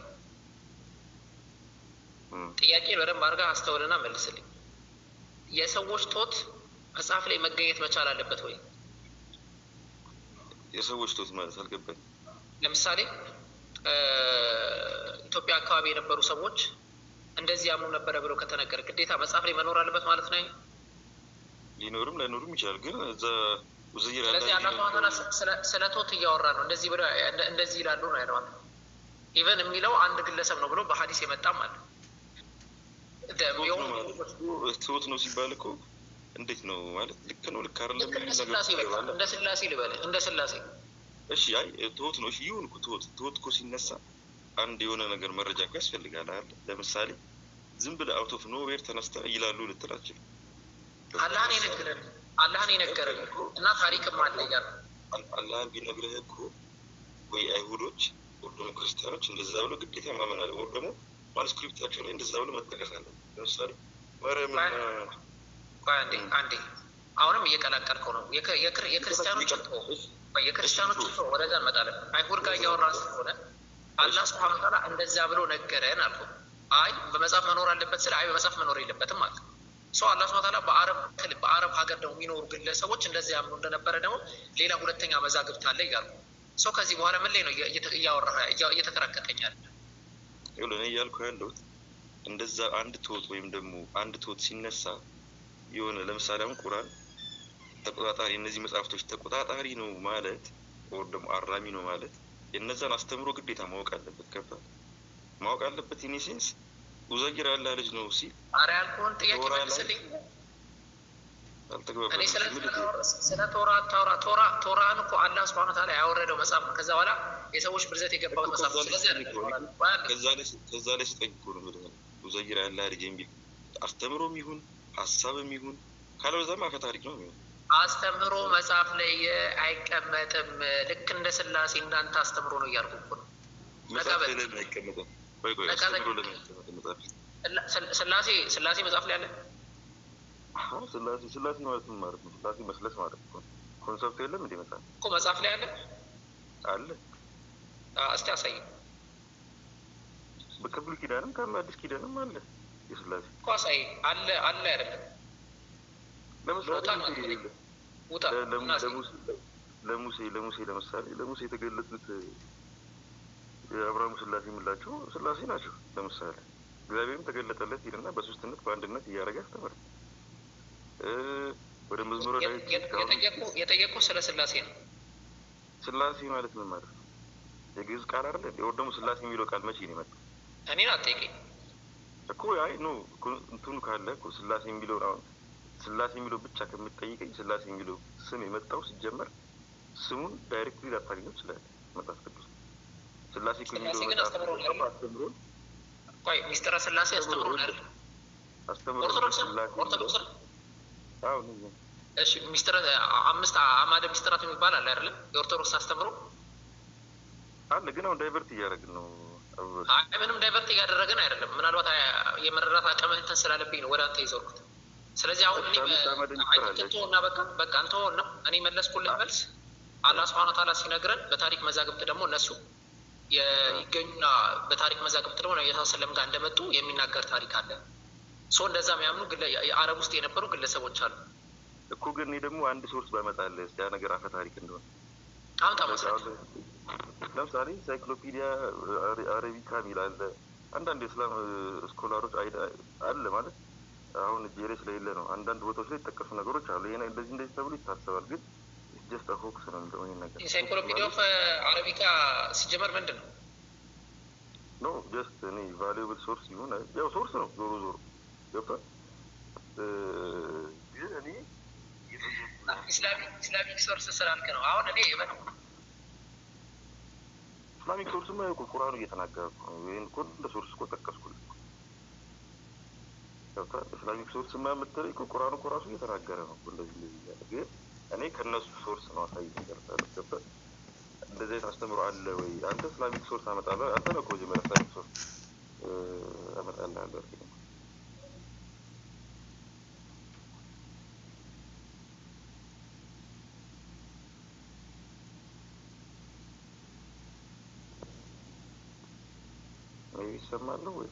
ጥያቄን በደንብ አድርገህ አስተውልና መልስልኝ። የሰዎች ቶት መጽሐፍ ላይ መገኘት መቻል አለበት ወይ? የሰዎች ቶት ማለት አልገባኝ። ለምሳሌ ኢትዮጵያ አካባቢ የነበሩ ሰዎች እንደዚህ ያምኑ ነበረ ብሎ ከተነገረ ግዴታ መጽሐፍ ላይ መኖር አለበት ማለት ነው? ሊኖርም ላይኖርም ይችላል። ግን እዛ ውዝይር ስለዚህ አላህ ስለ ቶት እያወራ ነው። እንደዚህ ብለው እንደዚህ ይላሉ ነው ያለው። ኢቨን የሚለው አንድ ግለሰብ ነው ብሎ በሐዲስ የመጣም አለ። ቶት ነው ሲባል እኮ እንዴት ነው ማለት ልክ ነው ልክ አይደለም? እንደ ስላሴ ልበልህ፣ እንደ ስላሴ። እሺ አይ ቶት ነው። እሺ ይሁን እኮ ቶት እኮ ሲነሳ አንድ የሆነ ነገር መረጃ እኮ ያስፈልጋል አይደል? ለምሳሌ ዝም ብለህ አውት ኦፍ ኖዌር ተነስተህ ይላሉ ልትላቸው አላህን የነገረን እና ታሪክም አለ እያሉ አላህን ቢነግርህ እኮ ወይ አይሁዶች ወይ ደግሞ ክርስቲያኖች እንደዛ ብሎ ግዴታ ማመን አለ ወይ ደግሞ ማኑስክሪፕታቸው ላይ እንደዛ ብሎ መጠቀስ አለ። ለምሳሌ ማርያም አንዴ አሁንም እየቀላቀልከው ነው። የክርስቲያኖች ወደዛ እንመጣለን። አይሁድ ጋር እያወራን ስለሆነ አላህ ሱብሓነሁ ወተዓላ እንደዛ ብሎ ነገረን አልኩ። አይ በመጽሐፍ መኖር አለበት ስለ አይ በመጽሐፍ መኖር የለበትም ማለት ነው። ሰው አላህ ሱብሓነሁ ወተዓላ በአረብ ሀገር ደግሞ የሚኖሩ ግለሰቦች እንደዚህ ያምኑ እንደነበረ ደግሞ ሌላ ሁለተኛ መዛግብት አለ እያሉ ሰው ከዚህ በኋላ ምን ላይ ነው እየተከራከተኛል? እኔ እያልኩ ያለሁት እንደዛ አንድ ቶት ወይም ደግሞ አንድ ቶት ሲነሳ የሆነ ለምሳሌ አሁን ቁርአን ተቆጣጣሪ እነዚህ መጽሐፍቶች ተቆጣጣሪ ነው ማለት ወር ደግሞ አራሚ ነው ማለት የነዛን አስተምሮ ግዴታ ማወቅ አለበት። ከፋ ማወቅ አለበት። ኢኒሴንስ ውዘይር ያለ ልጅ ነው ሲል አረ ያልኩህን ጥያቄ መልስልኝ። እኔ ስለ ቶራን እኮ አላህ ሱብሓነሁ ወተዓላ ያወረደው መጽሐፍ ነው። ከዛ በኋላ የሰዎች ብርዘት የገባበት መጽሐፍ ነው። ስለዚህ ከዛ ላይ ስጠኝ እኮ ነው የምልህ። ውዘይር ያለ ልጅ የሚል አስተምሮም ይሁን ሀሳብም ይሁን ካለበዛም አፈ ታሪክ ነው የሚሆን። አስተምሮ መጽሐፍ ላይ አይቀመጥም። ልክ እንደ ስላሴ እንዳንተ አስተምሮ ነው እያልኩ እኮ ነው። መጽሐፍ ላይ ለምን አይቀመጥም? ቆይ አስተምሮ ለምን አይቀመጥም? መጽሐፍ ስላሴ መጽሐፍ ላይ አለ። ስላሴ ማለት ምን ማለት ነው? ስላሴ መስለስ ማለት ነው። ኮንሰፕት የለም እንዴ? መጽሐፍ እኮ መጽሐፍ ላይ አለ አለ። እስቲ አሳይ። በብሉይ ኪዳንም ከአዲስ ኪዳንም አለ የስላሴ እኮ አሳይ። አለ አይደለም? ለሙሴ ለምሳሌ ለሙሴ የተገለጹት የአብርሃም ስላሴ የምላቸው ስላሴ ናቸው። ለምሳሌ እግዚአብሔርም ተገለጠለት ይልና በሶስትነት በአንድነት እያደረገ ያስተምራል። ወደ መዝሙረ ዳዊት የጠየቁ ስለ ስላሴ ነው። ስላሴ ማለት ምን ማለት ነው? የግዕዝ ቃል አይደለ? ወር ደግሞ ስላሴ የሚለው ቃል መቼ ነው የመጣው? እኔን አትጠይቀኝ እኮ። አይ ኖ እንትኑ ካለ እኮ ስላሴ የሚለው አሁን ስላሴ የሚለው ብቻ ከምትጠይቀኝ ስላሴ የሚለው ስም የመጣው ሲጀመር ስሙን ዳይሬክትሊ ላታገኘው ትችላለህ መጽሐፍ ቅዱስ። ስላሴ እኮ የሚለው አስተምሮ ቆይ ሚስጥረ ስላሴ አስተምሮ አይደል? ኦርቶዶክስ አዎ ነው። እሺ ሚስጥረ አምስት አማደ ሚስጥራት የሚባል አለ አይደል? የኦርቶዶክስ አስተምሮ አለ። ግን አሁን ዳይቨርት እያደረግን ነው። አይ ምንም ዳይቨርት እያደረግን አይደለም። ምናልባት የመረዳት አቅምህን ስላለብኝ ነው ወደ አንተ ይዞርኩት። ስለዚህ አሁን እኔ አይተውና በቃ አንተውና እኔ መለስኩልህ መልስ። አላህ ሱብሓነሁ ወተዓላ ሲነግረን በታሪክ መዛግብት ደግሞ እነሱ ይገኙና በታሪክ መዛግብት ደግሞ ነብዩ ሰለላሁ ጋር እንደመጡ የሚናገር ታሪክ አለ። ሰው እንደዛ የሚያምኑ አረብ ውስጥ የነበሩ ግለሰቦች አሉ እኮ። ግን እኔ ደግሞ አንድ ሶርስ ባመጣልህ ያ ነገር አፈ ታሪክ እንደሆነ አሁን ታመሳለ። ለምሳሌ ሳይክሎፒዲያ አረቢካ የሚል አለ። አንዳንድ የእስላም ስኮላሮች አለ ማለት አሁን ጄሬ ስለሌለ ነው። አንዳንድ ቦታዎች ላይ የተጠቀሱ ነገሮች አሉ። ይሄ እንደዚህ ተብሎ ይታሰባል። ግን ጀስት ሆክስ ነው እንደው ይሄ ነገር። ኢንሳይክሎፒዲያ ኦፍ አረቢካ ሲጀመር ምንድን ነው? ነው ጀስት እኔ ቫሉብል ሶርስ ይሁን ያው ሶርስ ነው ዞሮ ዞሮ ገብቷል። ግን እኔ ኢስላሚክ ሶርስ ስላልክ ነው። አሁን እኔ ኢስላሚክ ሶርስማ ያው ቁርአኑ እየተናገረ ነው። ይሄን እኮ እንደ ሶርስ እኮ ጠቀስኩልህ። ገብቷል። ኢስላሚክ ሶርስማ የምትለኝ እኮ ቁርአኑ እኮ ራሱ እየተናገረ ነው እንደዚህ እያለ። ግን እኔ ከእነሱ ሶርስ ነው አሳይ ነገር ገብቷል። እንደዚህ አስተምሮ አለ ወይ? አንተ ኢስላሚክ ሶርስ አመጣለሁ አንተ ነው እኮ መጀመሪያ ኢስላሚክ ሶርስ አመጣልሃለሁ አልከኝ። ይሰማል ወይ?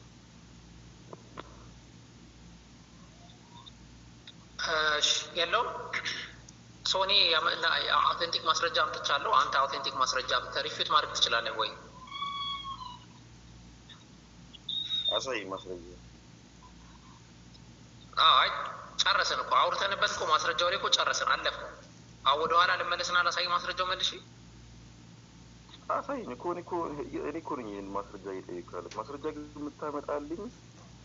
የለውም። ሶኒ አውቴንቲክ ማስረጃ አምጥቻለሁ። አንተ አውቴንቲክ ማስረጃ ሪፊት ማድረግ ትችላለህ ወይ? አሳይ ማስረጃ። አይ ጨረስን እኮ አውርተንበት እኮ ማስረጃው ላይ እኮ ጨረስን፣ አለፍን። አሁን ወደ ኋላ ልመለስና ላሳይ ማስረጃው መልሽ። አሳይ እኔ እኮ ነኝ ይሄን ማስረጃ እየጠየቅኩህ ያለሁት። ማስረጃ ግን የምታመጣልኝ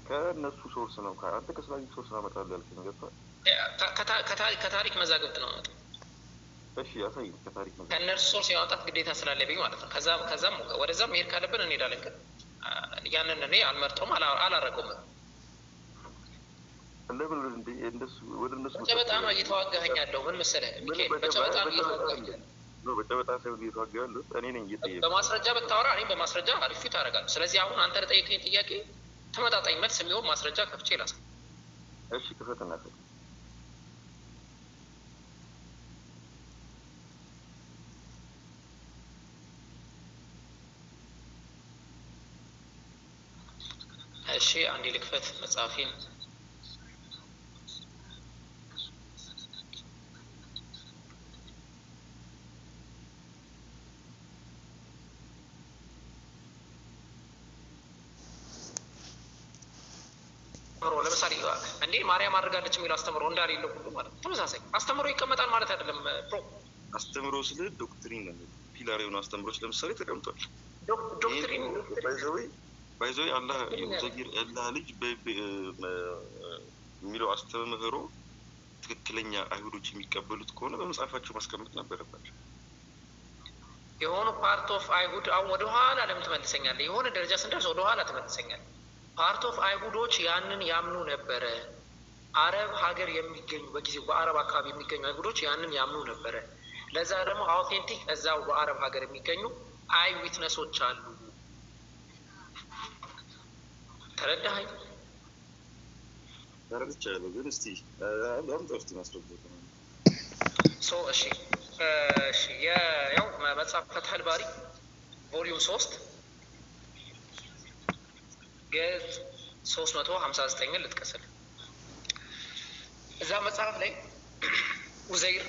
ከእነሱ ሶርስ ነው። አንተ ከኢስላሚክ ሶርስ አመጣለሁ ያልከኝ ገብቶሃል? ከታሪክ መዛግብት ነው ማለት። እሺ አሳይ ከታሪክ መዛግብት። ከእነርሱ ሶርስ የማውጣት ግዴታ ስላለብኝ ማለት ነው። ከዛም ወደዛም መሄድ ካለብን እንሄዳለን። ግን ያንን እኔ አልመርጠውም፣ አላረገውም። ለምን እንደሱ ወደ እነሱ በጨበጣ ነው እየተዋጋኸኝ ያለው። ምን መሰለህ ሚካኤል፣ በጨበጣ ነው እየተዋጋኸኝ ነው። በጨበጣ ሳይሆን እየተዋጋሁ ያለሁት እኔ ነኝ እየጠየቅኩህ። በማስረጃ ብታወራ እኔም በማስረጃ ሪፊት አደርጋለሁ። ስለዚህ አሁን አንተ ለጠየቀኝ ጥያቄ ተመጣጣኝ መልስ የሚሆን ማስረጃ ከፍቼ ላሳይ። እሺ ክፈትና ሳይ። እሺ አንዴ ልክፈት መጽሐፌን። ለምሳሌ እንዴ ማርያም አድርጋለች የሚለው አስተምሮ እንዳሌለው ሁሉ ማለት ነው። ተመሳሳይ አስተምሮ ይቀመጣል ማለት አይደለም። አስተምሮ ስለ ዶክትሪን ነው። ፒላር የሆኑ አስተምሮች ለምሳሌ ተቀምጧል። ዶክትሪን ባይዘዌ አላህ የሙዘጊር አላህ ልጅ የሚለው አስተምህሮ ትክክለኛ አይሁዶች የሚቀበሉት ከሆነ በመጽሐፋቸው ማስቀመጥ ነበረባቸው። የሆኑ ፓርት ኦፍ አይሁድ አሁን ወደኋላ ለምን ትመልሰኛለህ? የሆነ ደረጃ ስንደርስ ወደኋላ ትመልሰኛለህ። ፓርት ኦፍ አይሁዶች ያንን ያምኑ ነበረ። አረብ ሀገር የሚገኙ በጊዜው በአረብ አካባቢ የሚገኙ አይሁዶች ያንን ያምኑ ነበረ። ለዛ ደግሞ አውቴንቲክ እዛው በአረብ ሀገር የሚገኙ አይ ዊትነሶች አሉ። ተረዳኸኝ? ተረድቻለሁ። ግን እስቲ አምጣው እስቲ ማስረጃ እሺ ያው መጽሐፍ ፈትሐል ባሪ ቮሊዩም 3 ገጽ 359 ልጥቀስል። እዛ መጽሐፍ ላይ ዑዘይር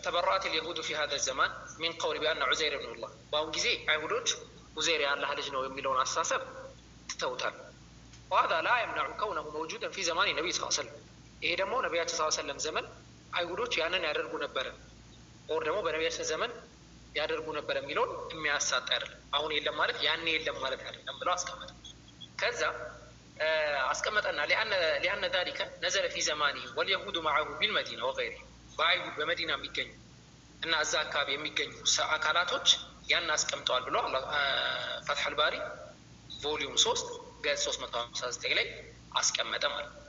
ተበረአት اليهود في هذا الزمان من قول بأن عزير ابن الله። በአሁን ጊዜ አይሁዶች ዑዘይር የአላህ ልጅ ነው የሚለውን አስተሳሰብ ትተውታል። وهذا لا يمنع كونه موجودا في زمان النبي صلى الله عليه وسلم። ይሄ ደግሞ ነቢያችን ሰለላሁ ዐለይሂ ወሰለም ዘመን አይሁዶች ያንን ያደርጉ ነበረ፣ ኦር ደግሞ በነቢያችን ዘመን ያደርጉ ነበር የሚለውን የሚያሳጣ አይደለም። አሁን የለም ማለት ያኔ የለም ማለት አይደለም ብለው አስቀመጠ። ከዛ አስቀመጠና ሊአነ ذلك نزل في زمانه واليهود معه بالمدينة وغيره። በአይሁድ በመዲና የሚገኙ እና እዛ አካባቢ የሚገኙ አካላቶች ያን አስቀምጠዋል ብሎ ፈትሐል ባሪ ቮሊዩም 3 ገጽ 359 ላይ አስቀመጠ ማለት ነው።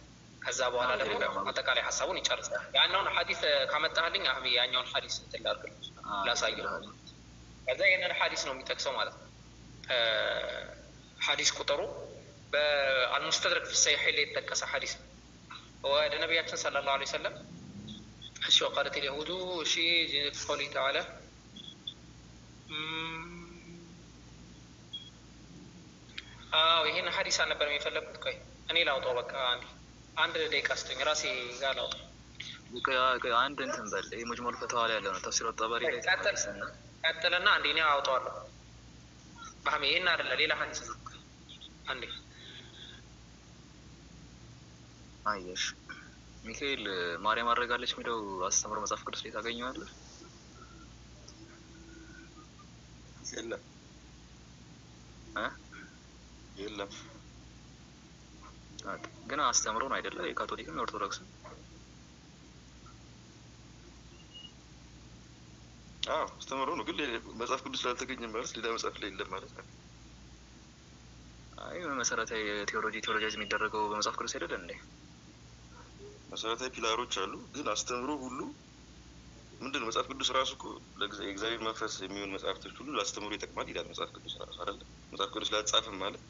ከዛ በኋላ ደግሞ አጠቃላይ ሀሳቡን ይጨርሳል። ያኛውን ሐዲስ ካመጣልኝ አህሚ ያኛውን ሐዲስ ትላርክ ላሳየው። ከዛ ይሄንን ሐዲስ ነው የሚጠቅሰው ማለት ነው። ሐዲስ ቁጥሩ በአልሙስተድረክ في الصحيح ላይ የተጠቀሰ ሐዲስ ነው። ወደ ነቢያችን ሰለላሁ ዐለይሂ ወሰለም እሺ وقالت اليهود እሺ قوله تعالى ይሄን ሐዲስ አልነበረም የፈለኩት። ቆይ እኔ ላውጣው በቃ አንድ ደቂቃ ስጠኝ ራሴ ጋር ላውጣው። አንድ እንትን በል ይሄ መጅሙዕ ፈተዋ ላይ ያለው ነው። ተፍሲር ጠበሪ ላይ ቀጥልና አንዴ እኔ አውጣዋለሁ። ባህ ይሄን አይደለ ሌላ ሐዲስ ነው። አንዴ አየሽ ሚካኤል ማርያም አድርጋለች የሚለው አስተምሮ መጽሐፍ ቅዱስ ላይ ታገኘዋለህ? የለም የለም ግን አስተምሮ ነው አይደለ? የካቶሊክም ኦርቶዶክስም አስተምሮ ነው። ግን መጽሐፍ ቅዱስ ስላልተገኘ ማለት ሌላ መጽሐፍ ላይ የለም ማለት ነው። አይ መሰረታዊ ቴዎሎጂዝ የሚደረገው በመጽሐፍ ቅዱስ አይደለ እንዴ? መሰረታዊ ፒላሮች አሉ። ግን አስተምሮ ሁሉ ምንድነው? መጽሐፍ ቅዱስ ራሱ እኮ ለእግዚአብሔር መንፈስ የሚሆን መጽሐፍቶች ሁሉ ለአስተምሮ ይጠቅማል ይላል መጽሐፍ ቅዱስ ራሱ አይደለ? መጽሐፍ ቅዱስ ላይ አልጻፈም ማለት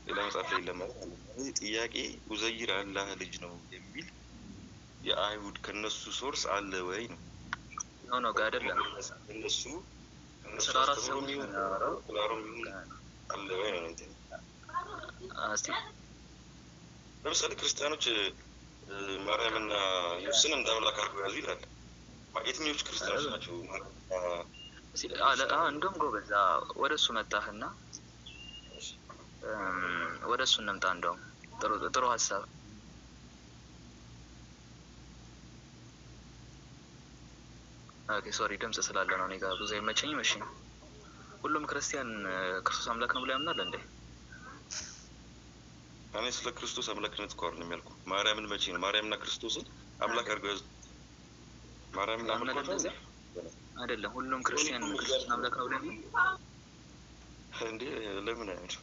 ሌላ መጽሐፍ ላይ የለም ማለት ነው። ይህ ጥያቄ ኡዘይር አላህ ልጅ ነው የሚል የአይሁድ ከነሱ ሶርስ አለ ወይ ነው? ነው ጋር አይደለም። እነሱ ስለራስ ሰው የሚያወራው አለ ወይ ነው እንዴ? ለምሳሌ ክርስቲያኖች ማርያምና ኢየሱስን እንደ አምላክ አድርገው ያዙ ይላል። የትኞቹ ክርስቲያኖች ናቸው? እንደውም ጎበዝ ወደ እሱ መጣህና ወደ እሱ እንምጣ። እንደውም ጥሩ ሀሳብ። ኦኬ ሶሪ ድምጽ ስላለ ነው እኔ ጋር ብዙ አይመቸኝም። እሺ ሁሉም ክርስቲያን ክርስቶስ አምላክ ነው ብሎ ያምናል እንዴ? እኔ ስለ ክርስቶስ አምላክነት እኮ አይደለም ያልኩት። ማርያምን መቼ ነው ማርያምና ክርስቶስን አምላክ አድርገው ያዙ? ማርያምን አምላክ አይደለም። ሁሉም ክርስቲያን ክርስቶስን አምላክ ነው ብሎ ያምናል እንዴ? ለምን አይነት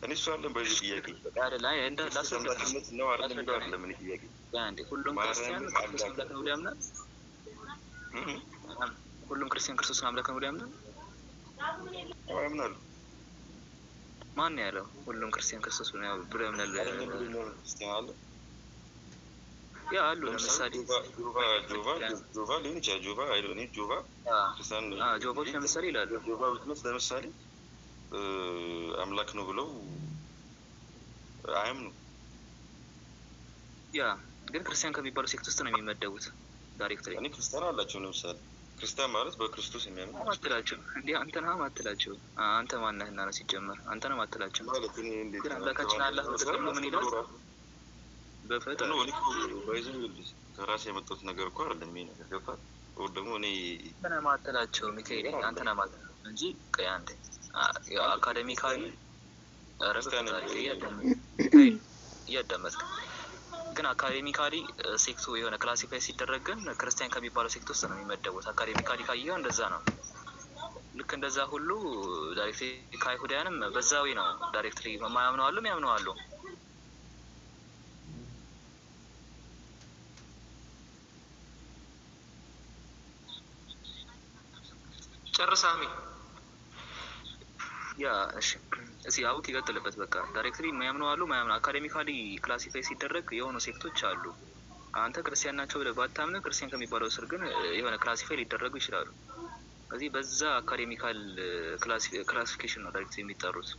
እኔ እሱ አይደለም በዚህ ጥያቄ አይደለ? አይ እንደ ላስረዳት ነው አይደለም ምን ጥያቄ አንዴ ሁሉም ክርስቲያን ክርስቶስን አምላክ ነው ብሎ ያምናል? ሁሉም ክርስቲያን ክርስቶስን አምላክ ነው ብሎ ያምናል? ያምናሉ። ማን ያለው ሁሉም ክርስቲያን ክርስቶስ ነው ብሎ ያምናል? ያ አሉ ለምሳሌ ጆቫ ሊሆን ይችላል። ጆቫ አይዶኒ ጆቫ ክርስቲያን ጆቫዎች ለምሳሌ ይላሉ። ጆቫ ውስጥ ለምሳሌ አምላክ ነው ብለው አያምኑ። ያ ግን ክርስቲያን ከሚባሉ ሴክት ውስጥ ነው የሚመደቡት ዳይሬክትሊ። እኔ ክርስቲያን አላቸው። ለምሳሌ ክርስቲያን ማለት በክርስቶስ የሚያምኑ አትላቸው እንዴ? አንተ ነህ አትላቸው። አንተ ማን ነህና ነው ሲጀመር? አንተ ነህ አትላቸው። ግን አምላካችን አላህ በተቀበለ ምን ይላል? በፈጣሪ ነው እኮ ባይዘው ይልስ ከራስ የመጣሁት ነገር እኮ አይደለም። ይሄ ነገር ገፋት ወይ ደግሞ እኔ አንተ ነህ አትላቸው ሚካኤል። አንተ ነህ ማለት እንጂ ከያንተ አካዴሚካሊ እያዳመጥክ ግን አካዴሚካሊ ሴክቱ የሆነ ክላሲፋይ ሲደረግ ግን ክርስቲያን ከሚባለው ሴክት ውስጥ ነው የሚመደቡት። አካዴሚካሊ ካየኸው እንደዛ ነው። ልክ እንደዛ ሁሉ ዳይሬክትሊ ከአይሁዳውያንም በዛዊ ነው። ዳይሬክትሊ የማያምኑ አሉ፣ የሚያምኑ አሉ። ጨርሳሚ ያ እሺ እዚህ አውቅ ይቀጥልበት። በቃ ዳይሬክትሊ የሚያምኑ አሉ፣ ማያምኑ አካዴሚካሊ ክላሲፋይ ሲደረግ የሆኑ ሴክቶች አሉ። አንተ ክርስቲያን ናቸው ብለህ ባታምንም ክርስቲያን ከሚባለው ስር ግን የሆነ ክላሲፋይ ሊደረጉ ይችላሉ። ስለዚህ በዛ አካዴሚካል ክላሲፊኬሽን ነው ዳይሬክትሊ የሚጠሩት።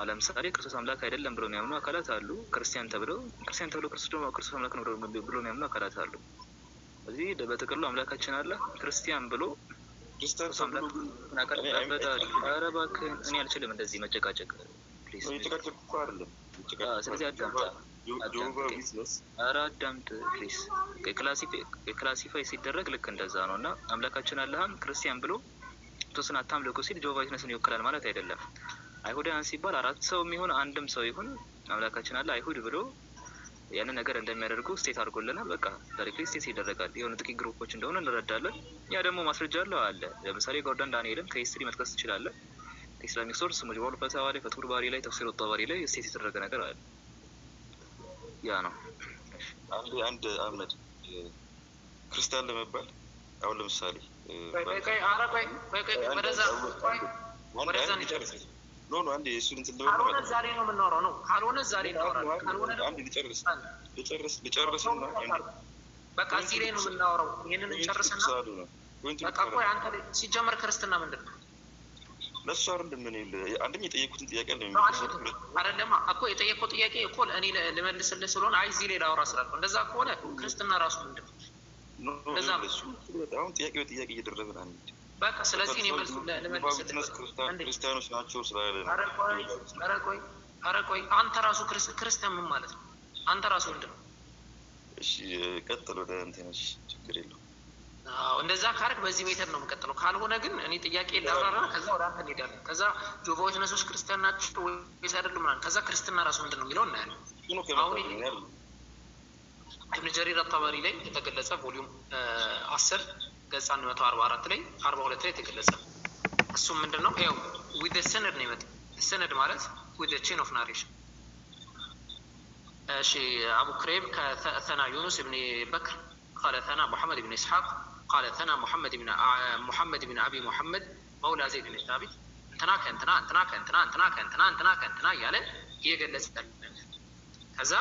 ለምሳሌ ክርስቶስ አምላክ አይደለም ብሎ የሚያምኑ አካላት አሉ። ክርስቲያን ተብለው ክርስቶስ አምላክ ነው ብሎ የሚያምኑ አካላት አሉ። ስለዚህ በጥቅሉ አምላካችን አለ ክርስቲያን ብሎ ክርስቶስ አምላክ ናቀርበት። ኧረ እባክህ እኔ አልችልም እንደዚህ መጨቃጨቅ ፕሊዝ። ስለዚህ አዳምጥ ፕሊዝ። ክላሲፋይ ሲደረግ ልክ እንደዛ ነው። እና አምላካችን አለህም ክርስቲያን ብሎ ክርስቶስን አታምልኩ ሲል ጆቫ ዊትነስን ይወክላል ማለት አይደለም። አይሁዳውያን ሲባል 4 ሰው የሚሆን አንድም ሰው ይሁን አምላካችን አለ አይሁድ ብሎ ያንን ነገር እንደሚያደርጉ ስቴት አድርጎልናል። በቃ ዳይሬክትሊ ስቴት ይደረጋል። የሆኑ ጥቂት ግሩፖች እንደሆነ እንረዳለን። ያ ደግሞ ማስረጃ አለው አለ። ለምሳሌ ጎርደን ዳንኤልን ከሂስትሪ መጥቀስ ትችላለህ። ከኢስላሚክ ሶርስ ሙጅባሉ ፈታዋ ላይ፣ ፈትሁል ባሪ ላይ፣ ተፍሲር ጠበሪ ላይ ስቴት የተደረገ ነገር አለ። ያ ነው። አንድ አህመድ ክርስቲያን ለመባል አሁን ለምሳሌ ኖ አንዴ እሱን እንትን ለማለት ካልሆነ ዛሬ ነው የምናወራው ነው። ካልሆነ ዛሬ እናወራለን። ካልሆነ አንዴ ልጨርስና በቃ እዚህ ላይ ነው የምናወራው። ይሄንን እንጨርስና በቃ ቆይ አንተ ሲጀመር ክርስትና ምንድን ነው? ለሱ አይደለም ምን አንደኛ የጠየቁትን ጥያቄ አይደለም እኮ የጠየቁት ጥያቄ እኮ እኔ ልመልስልህ ስለሆነ አይ እዚህ ላይ ላወራ ስላልኩ እንደዛ ከሆነ ክርስትና ራሱ ምንድን ነው? እንደዛ ነው። አሁን ጥያቄ እየደረብን አንዴ በቃ ስለዚህ እኔ ልመልስልህ ክርስቲያኖች ናቸው ስላለ ነው። ኧረ ቆይ አንተ ራሱ ክርስቲያን ምን ማለት ነው? አንተ ራሱ ምንድን ነው? እሺ ቀጥል ወደ እንትን ችግር የለውም። እንደዛ ካረክ በዚህ ሜተድ ነው የምቀጥለው። ካልሆነ ግን እኔ ጥያቄ ላብራራ ከዛ ወደ አንተ እንሄዳለን። ከዛ ጆቫዎች ነሶች ክርስቲያን ናቸው ወይስ አይደሉም ምናምን ከዛ ክርስትና ራሱ ምንድን ነው የሚለው እናያለን። አሁን ኢብኑ ጀሪር አጣበሪ ላይ የተገለጸ ቮሊዩም 10 ገጽ 144 ላይ 42 ላይ የተገለጸ እሱ ምንድነው ይሄው with the sanad ነው የመጣው። ሰነድ ማለት with the chain of narration እሺ አቡ ክሬብ ከثنا يونس ابن بكر قال ثنا محمد بن اسحاق قال ثنا محمد بن ابي محمد مولى زيد بن ثابت እንትና ያለ ይገለጻል። ከዛ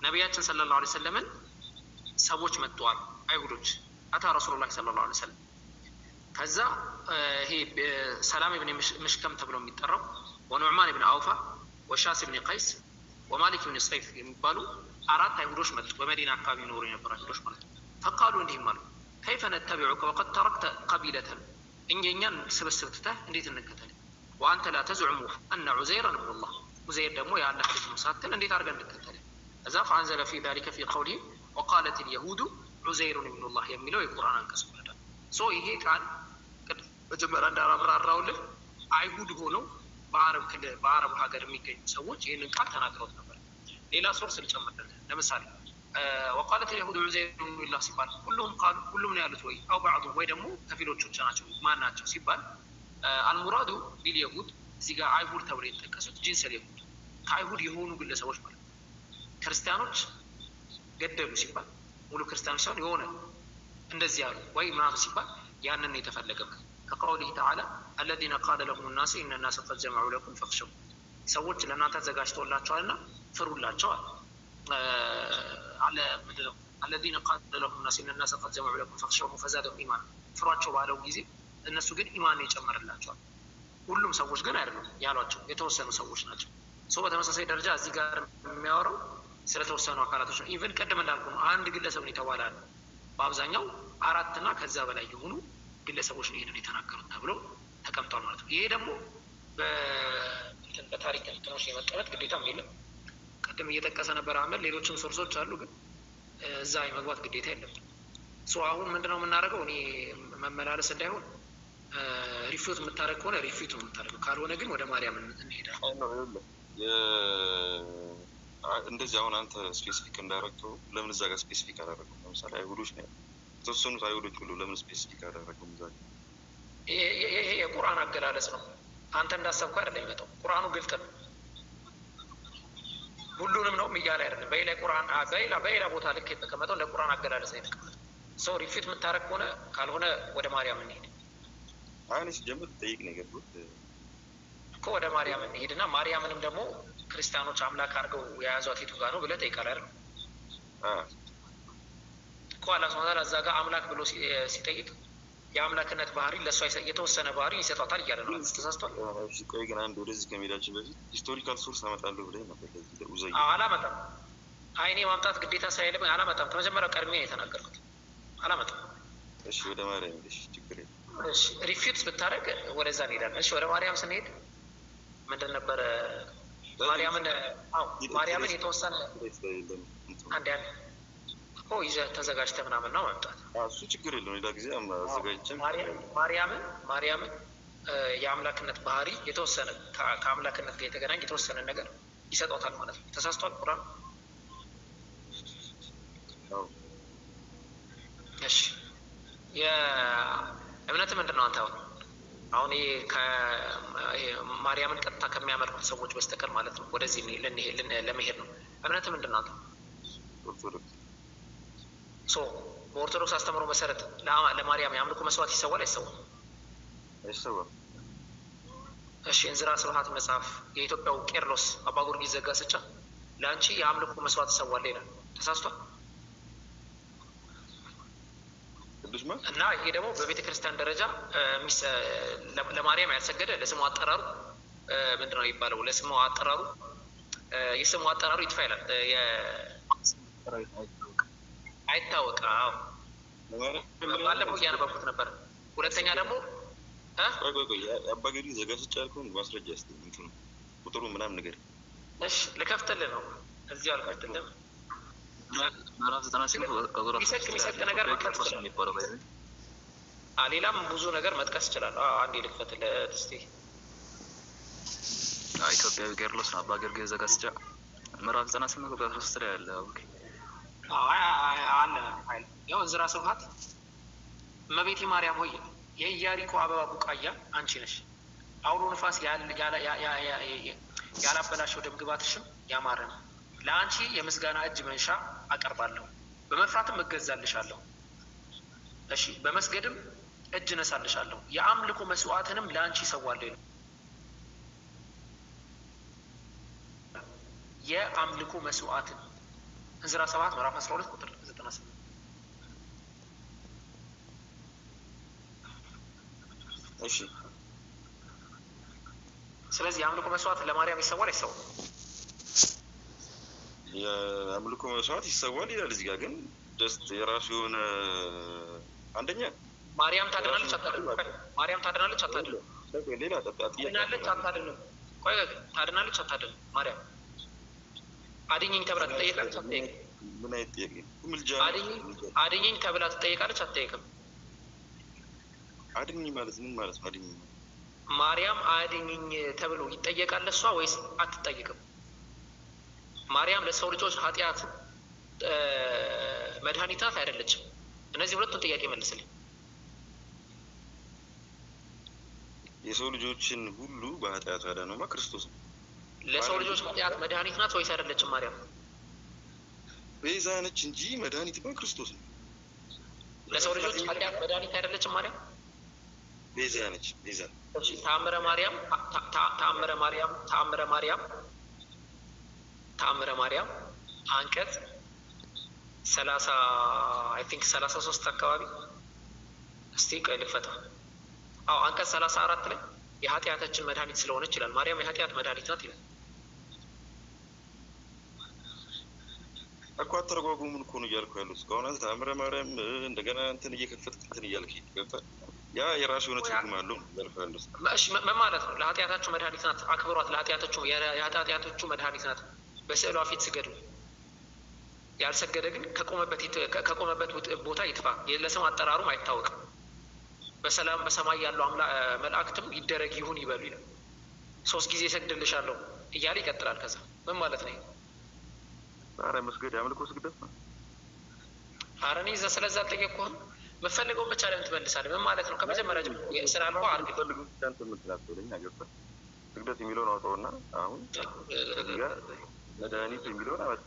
ነብያችን ሰለላሁ ዐለይሂ ወሰለም ሰዎች መጥተዋል አይሁዶች አታ ረሱላህ ሰለላሁ ዐለይሂ ወሰለም ከዛ ይሄ ሰላም ኢብኑ ምሽከም ተብሎ የሚጠራው ወኑዕማን ኢብኑ አውፋ ወሻስ ኢብኑ ቀይስ ወማሊክ ኢብኑ ሰይፍ የሚባሉ አራት አይሁዶች መጡ በመዲና አካባቢ ኖሩ የነበሩ አይሁዶች ማለት ነው። ፈቃሉ እንዲህ ማለት كيف نتبعك وقد تركت قبيلة እኛን ስብስብ ትተህ እንዴት እንከተል وانت لا تزعم ان عزير ابن الله عزير ደግሞ ያላህ ልጅ ነው ሳትል እንዴት አድርገን እንከተል እዛ فانزل في ذلك في قوله وقالت اليهود عزير ابن الله የሚለው የቁርአን አንቀጽ ነው። ሶ ይሄ ቃል መጀመሪያ እንዳብራራውልህ አይሁድ ሆነው በአረብ ሀገር የሚገኙ ሰዎች ይህንን ቃል ተናግረውት ነበር። ሌላ ሶርስ ልጨምርልህ ለምሳሌ وقالت اليهود عزير ابن الله ሲባል ሁሉም ነው ያሉት ወይ አው بعض ወይ ደግሞ ከፊሎቹ ናቸው ማን ናቸው ሲባል المراد باليهود እዚህ ጋር አይሁድ ተብሎ የተጠቀሱት ጂንስ የይሁድ ከአይሁድ የሆኑ ግለሰቦች ማለት ክርስቲያኖች ገደሉ ሲባል ሙሉ ክርስቲያኖች ሳይሆን የሆነ እንደዚህ ያሉ ወይ ምናምን ሲባል ያንን የተፈለገበት ከقوله تعالى الذين قال لهم الناس ان الناس قد جمعوا لكم فاخشوا ሰዎች ለእናንተ ተዘጋጅተውላቸዋልና ፍሩላቸው على ምንድነው الذين قال لهم الناس ان الناس قد جمعوا لكم فاخشوا فزادهم ايمانا ፍሯቸው ባለው ጊዜ እነሱ ግን ኢማን ይጨምርላቸዋል። ሁሉም ሰዎች ግን አይደሉም ያሏቸው የተወሰኑ ሰዎች ናቸው። ሶ በተመሳሳይ ደረጃ እዚህ ጋር የሚያወራው ስለተወሰኑ አካላቶች ነው። ኢቭን ቀደም እንዳልኩ አንድ ግለሰብ ነው የተባለው በአብዛኛው አራትና ከዛ በላይ የሆኑ ግለሰቦች ነው ይሄንን የተናገሩት ተብሎ ተቀምጧል ማለት ነው። ይሄ ደግሞ በታሪክ እንትኖች የመቀመጥ ግዴታም የለም። ቀደም እየጠቀሰ ነበር አመል ሌሎችም ሶርሶች አሉ ግን እዛ የመግባት ግዴታ የለም። ሶ አሁን ምንድነው የምናደርገው እኔ መመላለስ እንዳይሆን ሪፊዩት የምታደርግ ከሆነ ሪፊዩት ነው የምታደርገው ካልሆነ ግን ወደ ማርያም እንሄዳለን። እንደዚህ አሁን አንተ ስፔሲፊክ እንዳደረገው ለምን እዛ ጋር ስፔሲፊክ አደረገው? ለምሳሌ አይሁዶች ነው የተወሰኑት አይሁዶች ሁሉ ለምን ስፔሲፊክ አደረገው? ይሄ የቁርአን አገላለጽ ነው። አንተ እንዳሰብከው አይደለም የሚመጣው ቁርአኑ ግልጽ ነው። ሁሉንም ነው እያለ አይደለም። በሌላ ቦታ ልክ የተቀመጠው ለቁርአን አገላለጽ ነው የተቀመጠው። ሰው ሪፊት የምታደርግ ከሆነ ካልሆነ ወደ ማርያም እንሄድ። አይነስ ጀምር ጠይቅ ነገር እኮ ወደ ማርያም እንሄድና ማርያምንም ደግሞ ክርስቲያኖች አምላክ አድርገው የያዟት የቱ ጋር ነው ብለህ ጠይቃለህ አይደል? እኮ አላህ ሱብሓነሁ ወተዓላ እዛ ጋር አምላክ ብሎ ሲጠይቅ የአምላክነት ባህሪ ለእሷ የተወሰነ ባህሪ ይሰጣታል እያለ ነው። ተሳስቷል። ቆይ ግን አንድ ወደዚህ ከሜዳችን በፊት ሂስቶሪካል ሶርስ አመጣለሁ ብለህ ነበር። ለዚህ ለኡዘይ አላመጣም። አይኔ ማምጣት ግዴታ ሳይልም አላመጣም። ከመጀመሪያው ቀድሜ የተናገርኩት አላመጣም። እሺ ወደ ማርያም እሺ ችግር የለም። እሺ ሪፊዩት ብታደርግ ወደዛ እንሄዳለን። እሺ ወደ ማርያም ስንሄድ ምንድን ነበረ ማርያምን የተወሰነ አንድ እኮ ይዘህ ተዘጋጅተህ ምናምን ነው መምጣት። እሱ ችግር የለውም። ሌላ ጊዜ አዘጋጅተን ማርያምን የአምላክነት ባህሪ የተወሰነ ከአምላክነት ጋር የተገናኘ የተወሰነ ነገር ይሰጣታል ማለት ነው። ተሳስቷል ቁርአን? እሺ የእምነት ምንድን ነው? አንተ አሁን ማርያምን ቀጥታ ከሚያመልኩት ሰዎች በስተቀር ማለት ነው ወደዚህ ለመሄድ ነው። እምነት ምንድን ነው? አንተ በኦርቶዶክስ አስተምሮ መሰረት ለማርያም የአምልኮ መስዋዕት ይሰዋል አይሰዋም? አይሰዋም። እሺ እንዝራ ስብሐት መጽሐፍ የኢትዮጵያው ቄርሎስ አባ ጊዮርጊስ ዘጋስጫ ለአንቺ የአምልኮ መስዋዕት ይሰዋል ይላል። ተሳስቷል? እና ይሄ ደግሞ በቤተ ክርስቲያን ደረጃ ለማርያም ያልሰገደ ለስሙ አጠራሩ ምንድን ነው የሚባለው? ለስሙ አጠራሩ የስሙ አጠራሩ ይጥፋ ይላል። አይታወቅም። ባለፈው እያነበብኩት ነበር። ሁለተኛ ደግሞ አባ ጊዮርጊስ ዘጋስጫ ያልከውን ማስረጃ እስኪ እንትኑ ቁጥሩ ምናምን ነገር እሺ ልከፍትልህ ነው እዚህ አልከፍትልህም። ምዕራፍ 98 የሚሰቅ ነገር መክፈት ሌላም ብዙ ነገር መጥቀስ ይችላል። አንዴ ልክፈትልህ እስቲ። ኢትዮጵያዊ ቄርሎስ ነው አባ ጊዮርጊስ ዘጋስጫ ምዕራፍ 98 ቁጥር 13 ላይ ያለ። ኦኬ አለ አይደል? ያው እዝራ ስብሐት እመቤቴ ማርያም ሆይ የኢያሪኮ አበባ ቡቃያ አንቺ ነሽ። አውሎ ንፋስ ያላበላሸው ደምግባትሽም ያማረ ነው። ለአንቺ የምስጋና እጅ መንሻ አቀርባለሁ፣ በመፍራትም እገዛልሻለሁ። እሺ በመስገድም እጅ ነሳልሻለሁ፣ የአምልኮ መስዋዕትንም ለአንቺ ይሰዋለሁ። የአምልኮ መስዋዕትን ዕዝራ 7 ምዕራፍ 12 ቁጥር 98። እሺ ስለዚህ የአምልኮ መስዋዕት ለማርያም ይሰዋል አይሰዋም? የአምልኮ መስዋዕት ይሰዋል ይላል እዚህ ጋር። ግን ጀስት የራሱ የሆነ አንደኛ ማርያም ታድናለች አታድንም? ማርያም ታድናለች አታድንም? ሌላ ታድናለች አታድንም? ቆይ ታድናለች አታድንም? ማርያም አድኝኝ ተብላ ትጠየቃለች አትጠየቅም? ምን አይነት ጥያቄ? ምልጃ አድኝኝ ተብላ ትጠየቃለች አትጠየቅም? አድኝኝ ማለት ምን ማለት ነው? አድኝኝ ማርያም አድኝኝ ተብሎ ይጠየቃል እሷ ወይስ አትጠየቅም? ማርያም ለሰው ልጆች ኃጢአት መድኃኒታት አይደለችም? እነዚህ ሁለቱን ጥያቄ መልስልኝ። የሰው ልጆችን ሁሉ በኃጢአት ያዳነውማ ክርስቶስ ነው። ለሰው ልጆች ኃጢአት መድኃኒት ናት ወይስ አይደለችም? ማርያም ቤዛ ነች እንጂ መድኃኒትማ ክርስቶስ ነው። ለሰው ልጆች ኃጢአት መድኃኒት አይደለችም ማርያም? ቤዛ ነች። ቤዛ እሺ ተአምረ ማርያም አንቀጽ 33 አካባቢ እስቲ ቆይ ልክፈተው። አንቀጽ 34 ላይ የኃጢአታችን መድኃኒት ስለሆነች ይላል። ማርያም የኃጢአት መድኃኒት ናት ይላል እኮ። አተረጓጉሙን እኮ ነው እያልኩ ያሉት እስካሁን። አንተ ተአምረ ማርያም እንደገና እንትን እየከፈትክ እንትን እያልክ ገብተህ ያ የራሱ የሆነ ትርጉም አለው እያልኩ ያሉት። እሺ ምን ማለት ነው? ለኃጢአታችሁ መድኃኒት ናት፣ አክብሯት። የኃጢአታችሁ መድኃኒት ናት፣ በስዕሏ ፊት ስገዱ። ያልሰገደ ግን ከቆመበት ቦታ ይጥፋ፣ ለስም አጠራሩም አይታወቅም። በሰላም በሰማይ ያለው መላእክትም ይደረግ ይሁን ይበሉ ይላል። 3 ጊዜ እሰግድልሻለሁ እያለ ይቀጥላል። ከዛ ምን ማለት ነው? ኧረ መስገድ የአምልኮ ስግደት ነው። ኧረ እኔ ስለዛ አልጠየቅኩህም። የምፈልገውን ብቻ ለምን ትመልሳለህ? ምን ማለት ነው? ከመጀመሪያ ስላልኩህ አድርግ። ስግደት የሚለውን አውጣውና አሁን መድኃኒት የሚለውን አመጣ።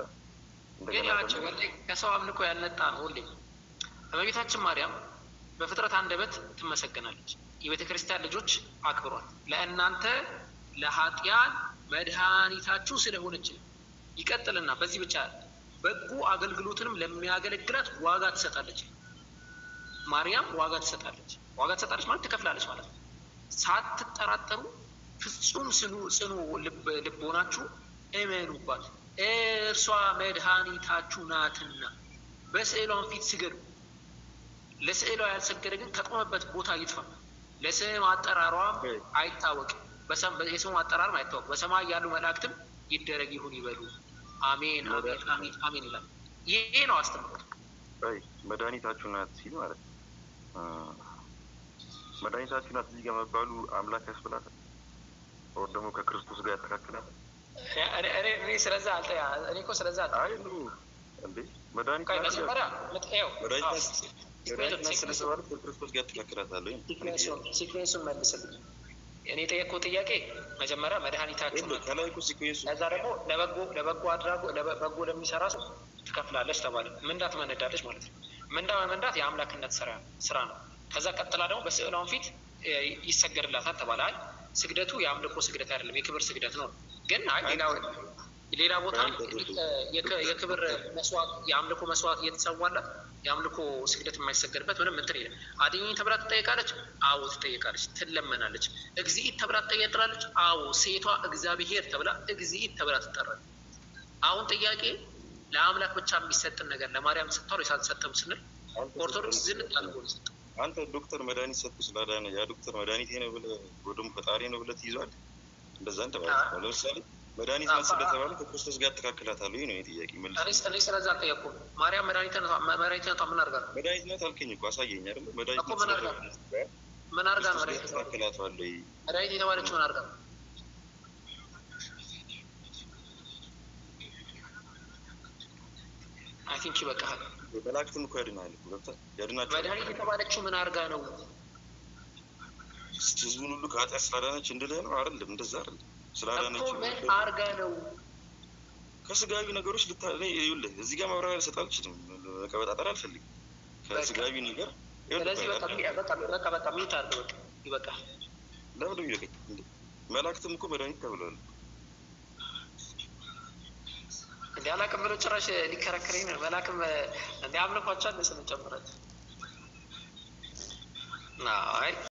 ግን ያቸው ከሰው አምልኮ ያልነጣ ነው። ሁሌ እመቤታችን ማርያም በፍጥረት አንደበት ትመሰገናለች። የቤተ ክርስቲያን ልጆች አክብሯት፣ ለእናንተ ለኃጢአን መድኃኒታችሁ ስለሆነች። ይቀጥልና በዚህ ብቻ በጎ አገልግሎትንም ለሚያገለግላት ዋጋ ትሰጣለች። ማርያም ዋጋ ትሰጣለች። ዋጋ ትሰጣለች ማለት ትከፍላለች ማለት ነው። ሳትጠራጠሩ ፍጹም ጽኑ ልቦናችሁ እመኑባት፣ እርሷ መድኃኒታችሁ ናትና። በስዕሏን ፊት ስገዱ። ለስዕሏ ያልሰገደ ግን ከቆመበት ቦታ ይጥፋ፣ ለስም አጠራሯም አይታወቅም። የስሙ አጠራርም አይታወቅም። በሰማይ ያሉ መላእክትም ይደረግ ይሁን ይበሉ። አሜን አሜን አሜን አሜን ይላል። ይሄ ነው አስተምሮት። መድኃኒታችሁ ናት ሲል ማለት ነው። መድኃኒታችሁ ናት እዚህ ጋር መባሉ አምላክ ያስብላታል ወይ ደግሞ ከክርስቶስ ጋር ያስተካክላል? እኔ ስለዛ እኔ እኮ ስለዛ እንዴ መድኃኒታችሁ ስለተባለ ከክርስቶስ ጋር ያስተካክላታል ወይ? ሲኩዌንሱን መልስልኝ። እኔ የጠየቅኩት ጥያቄ መጀመሪያ መድኃኒታችሁ ከዛ ደግሞ ለበጎ አድራጎ ለበጎ ለሚሰራ ሰው ትከፍላለች ተባለ። ምንዳት መነዳለች ማለት ነው። መንዳት የአምላክነት ስራ ነው። ከዛ ቀጥላ ደግሞ በስዕሏን ፊት ይሰገድላታል ተባለ። አይ ስግደቱ የአምልኮ ስግደት አይደለም፣ የክብር ስግደት ነው። ግን ሌላ ቦታ የክብር መስዋዕት የአምልኮ መስዋዕት እየተሰዋላት የአምልኮ ስግደት የማይሰገድበት ምንም እንትን የለም። አድኝኝ ተብላ ትጠየቃለች? አዎ ትጠየቃለች፣ ትለመናለች። እግዚእት ተብላ ትጠየቃለች? አዎ ሴቷ እግዚአብሔር ተብላ እግዚእት ተብላ ትጠራለች። አሁን ጥያቄ ለአምላክ ብቻ የሚሰጥን ነገር ለማርያም ሰጥቷል ወይስ አልሰጠም ስንል ኦርቶዶክስ ዝንጥ አድርጎ ነው የሰጠው። አንተ ዶክተር መድኃኒት ሰጥቶ ስላዳነ ያ ዶክተር መድኃኒቴ ነው ብለህ ወይም ፈጣሪ ነው ብለህ ትይዟል። እንደዛ እንደማለት ነው። ለምሳሌ መድኃኒት ናት ስለተባለ ከክርስቶስ ጋር ተካክላታለሁ። ይሄ ነው ጥያቄ መልስ። እኔ ስለዛ አልጠየኩም። ማርያም መድኃኒት ምን አድርጋ ነው? መድኃኒት ናት አልከኝ እኮ አሳየኝ አይደል? መድኃኒት ናት ምን አድርጋ ነው? መድኃኒት የተባለችው ምን አድርጋ ነው? አይ ቲንክ ይበቃሃል። መላእክትም እኮ ያድናል እኮ ገብተህ ያድናቸው። መድኃኒት የተባለችው ምን አድርጋ ነው? ህዝቡን ሁሉ ከኃጢአት ስላዳነች እንድልህ ነው አይደለም? እንደዛ አይደለም። ስላዳነች ምን አድርጋ ነው? ከስጋዊ ነገሮች ይኸውልህ እዚህ ጋር ማብራሪያ ልሰጥ አልችልም። መቀበጣጠር አልፈልግም ከስጋዊ ነገር። ስለዚህ በቃ ሚዩት አድርገው በቃ ይበቃል። ለምን ይበቃኝ? መላእክትም እኮ መድኃኒት ተብለዋል። እንደ አላውቅም ብሎ ጭራሽ ሊከራከረኝ ነው። መላክም እንደ አምልኳቸዋል ስንጨምረት አይ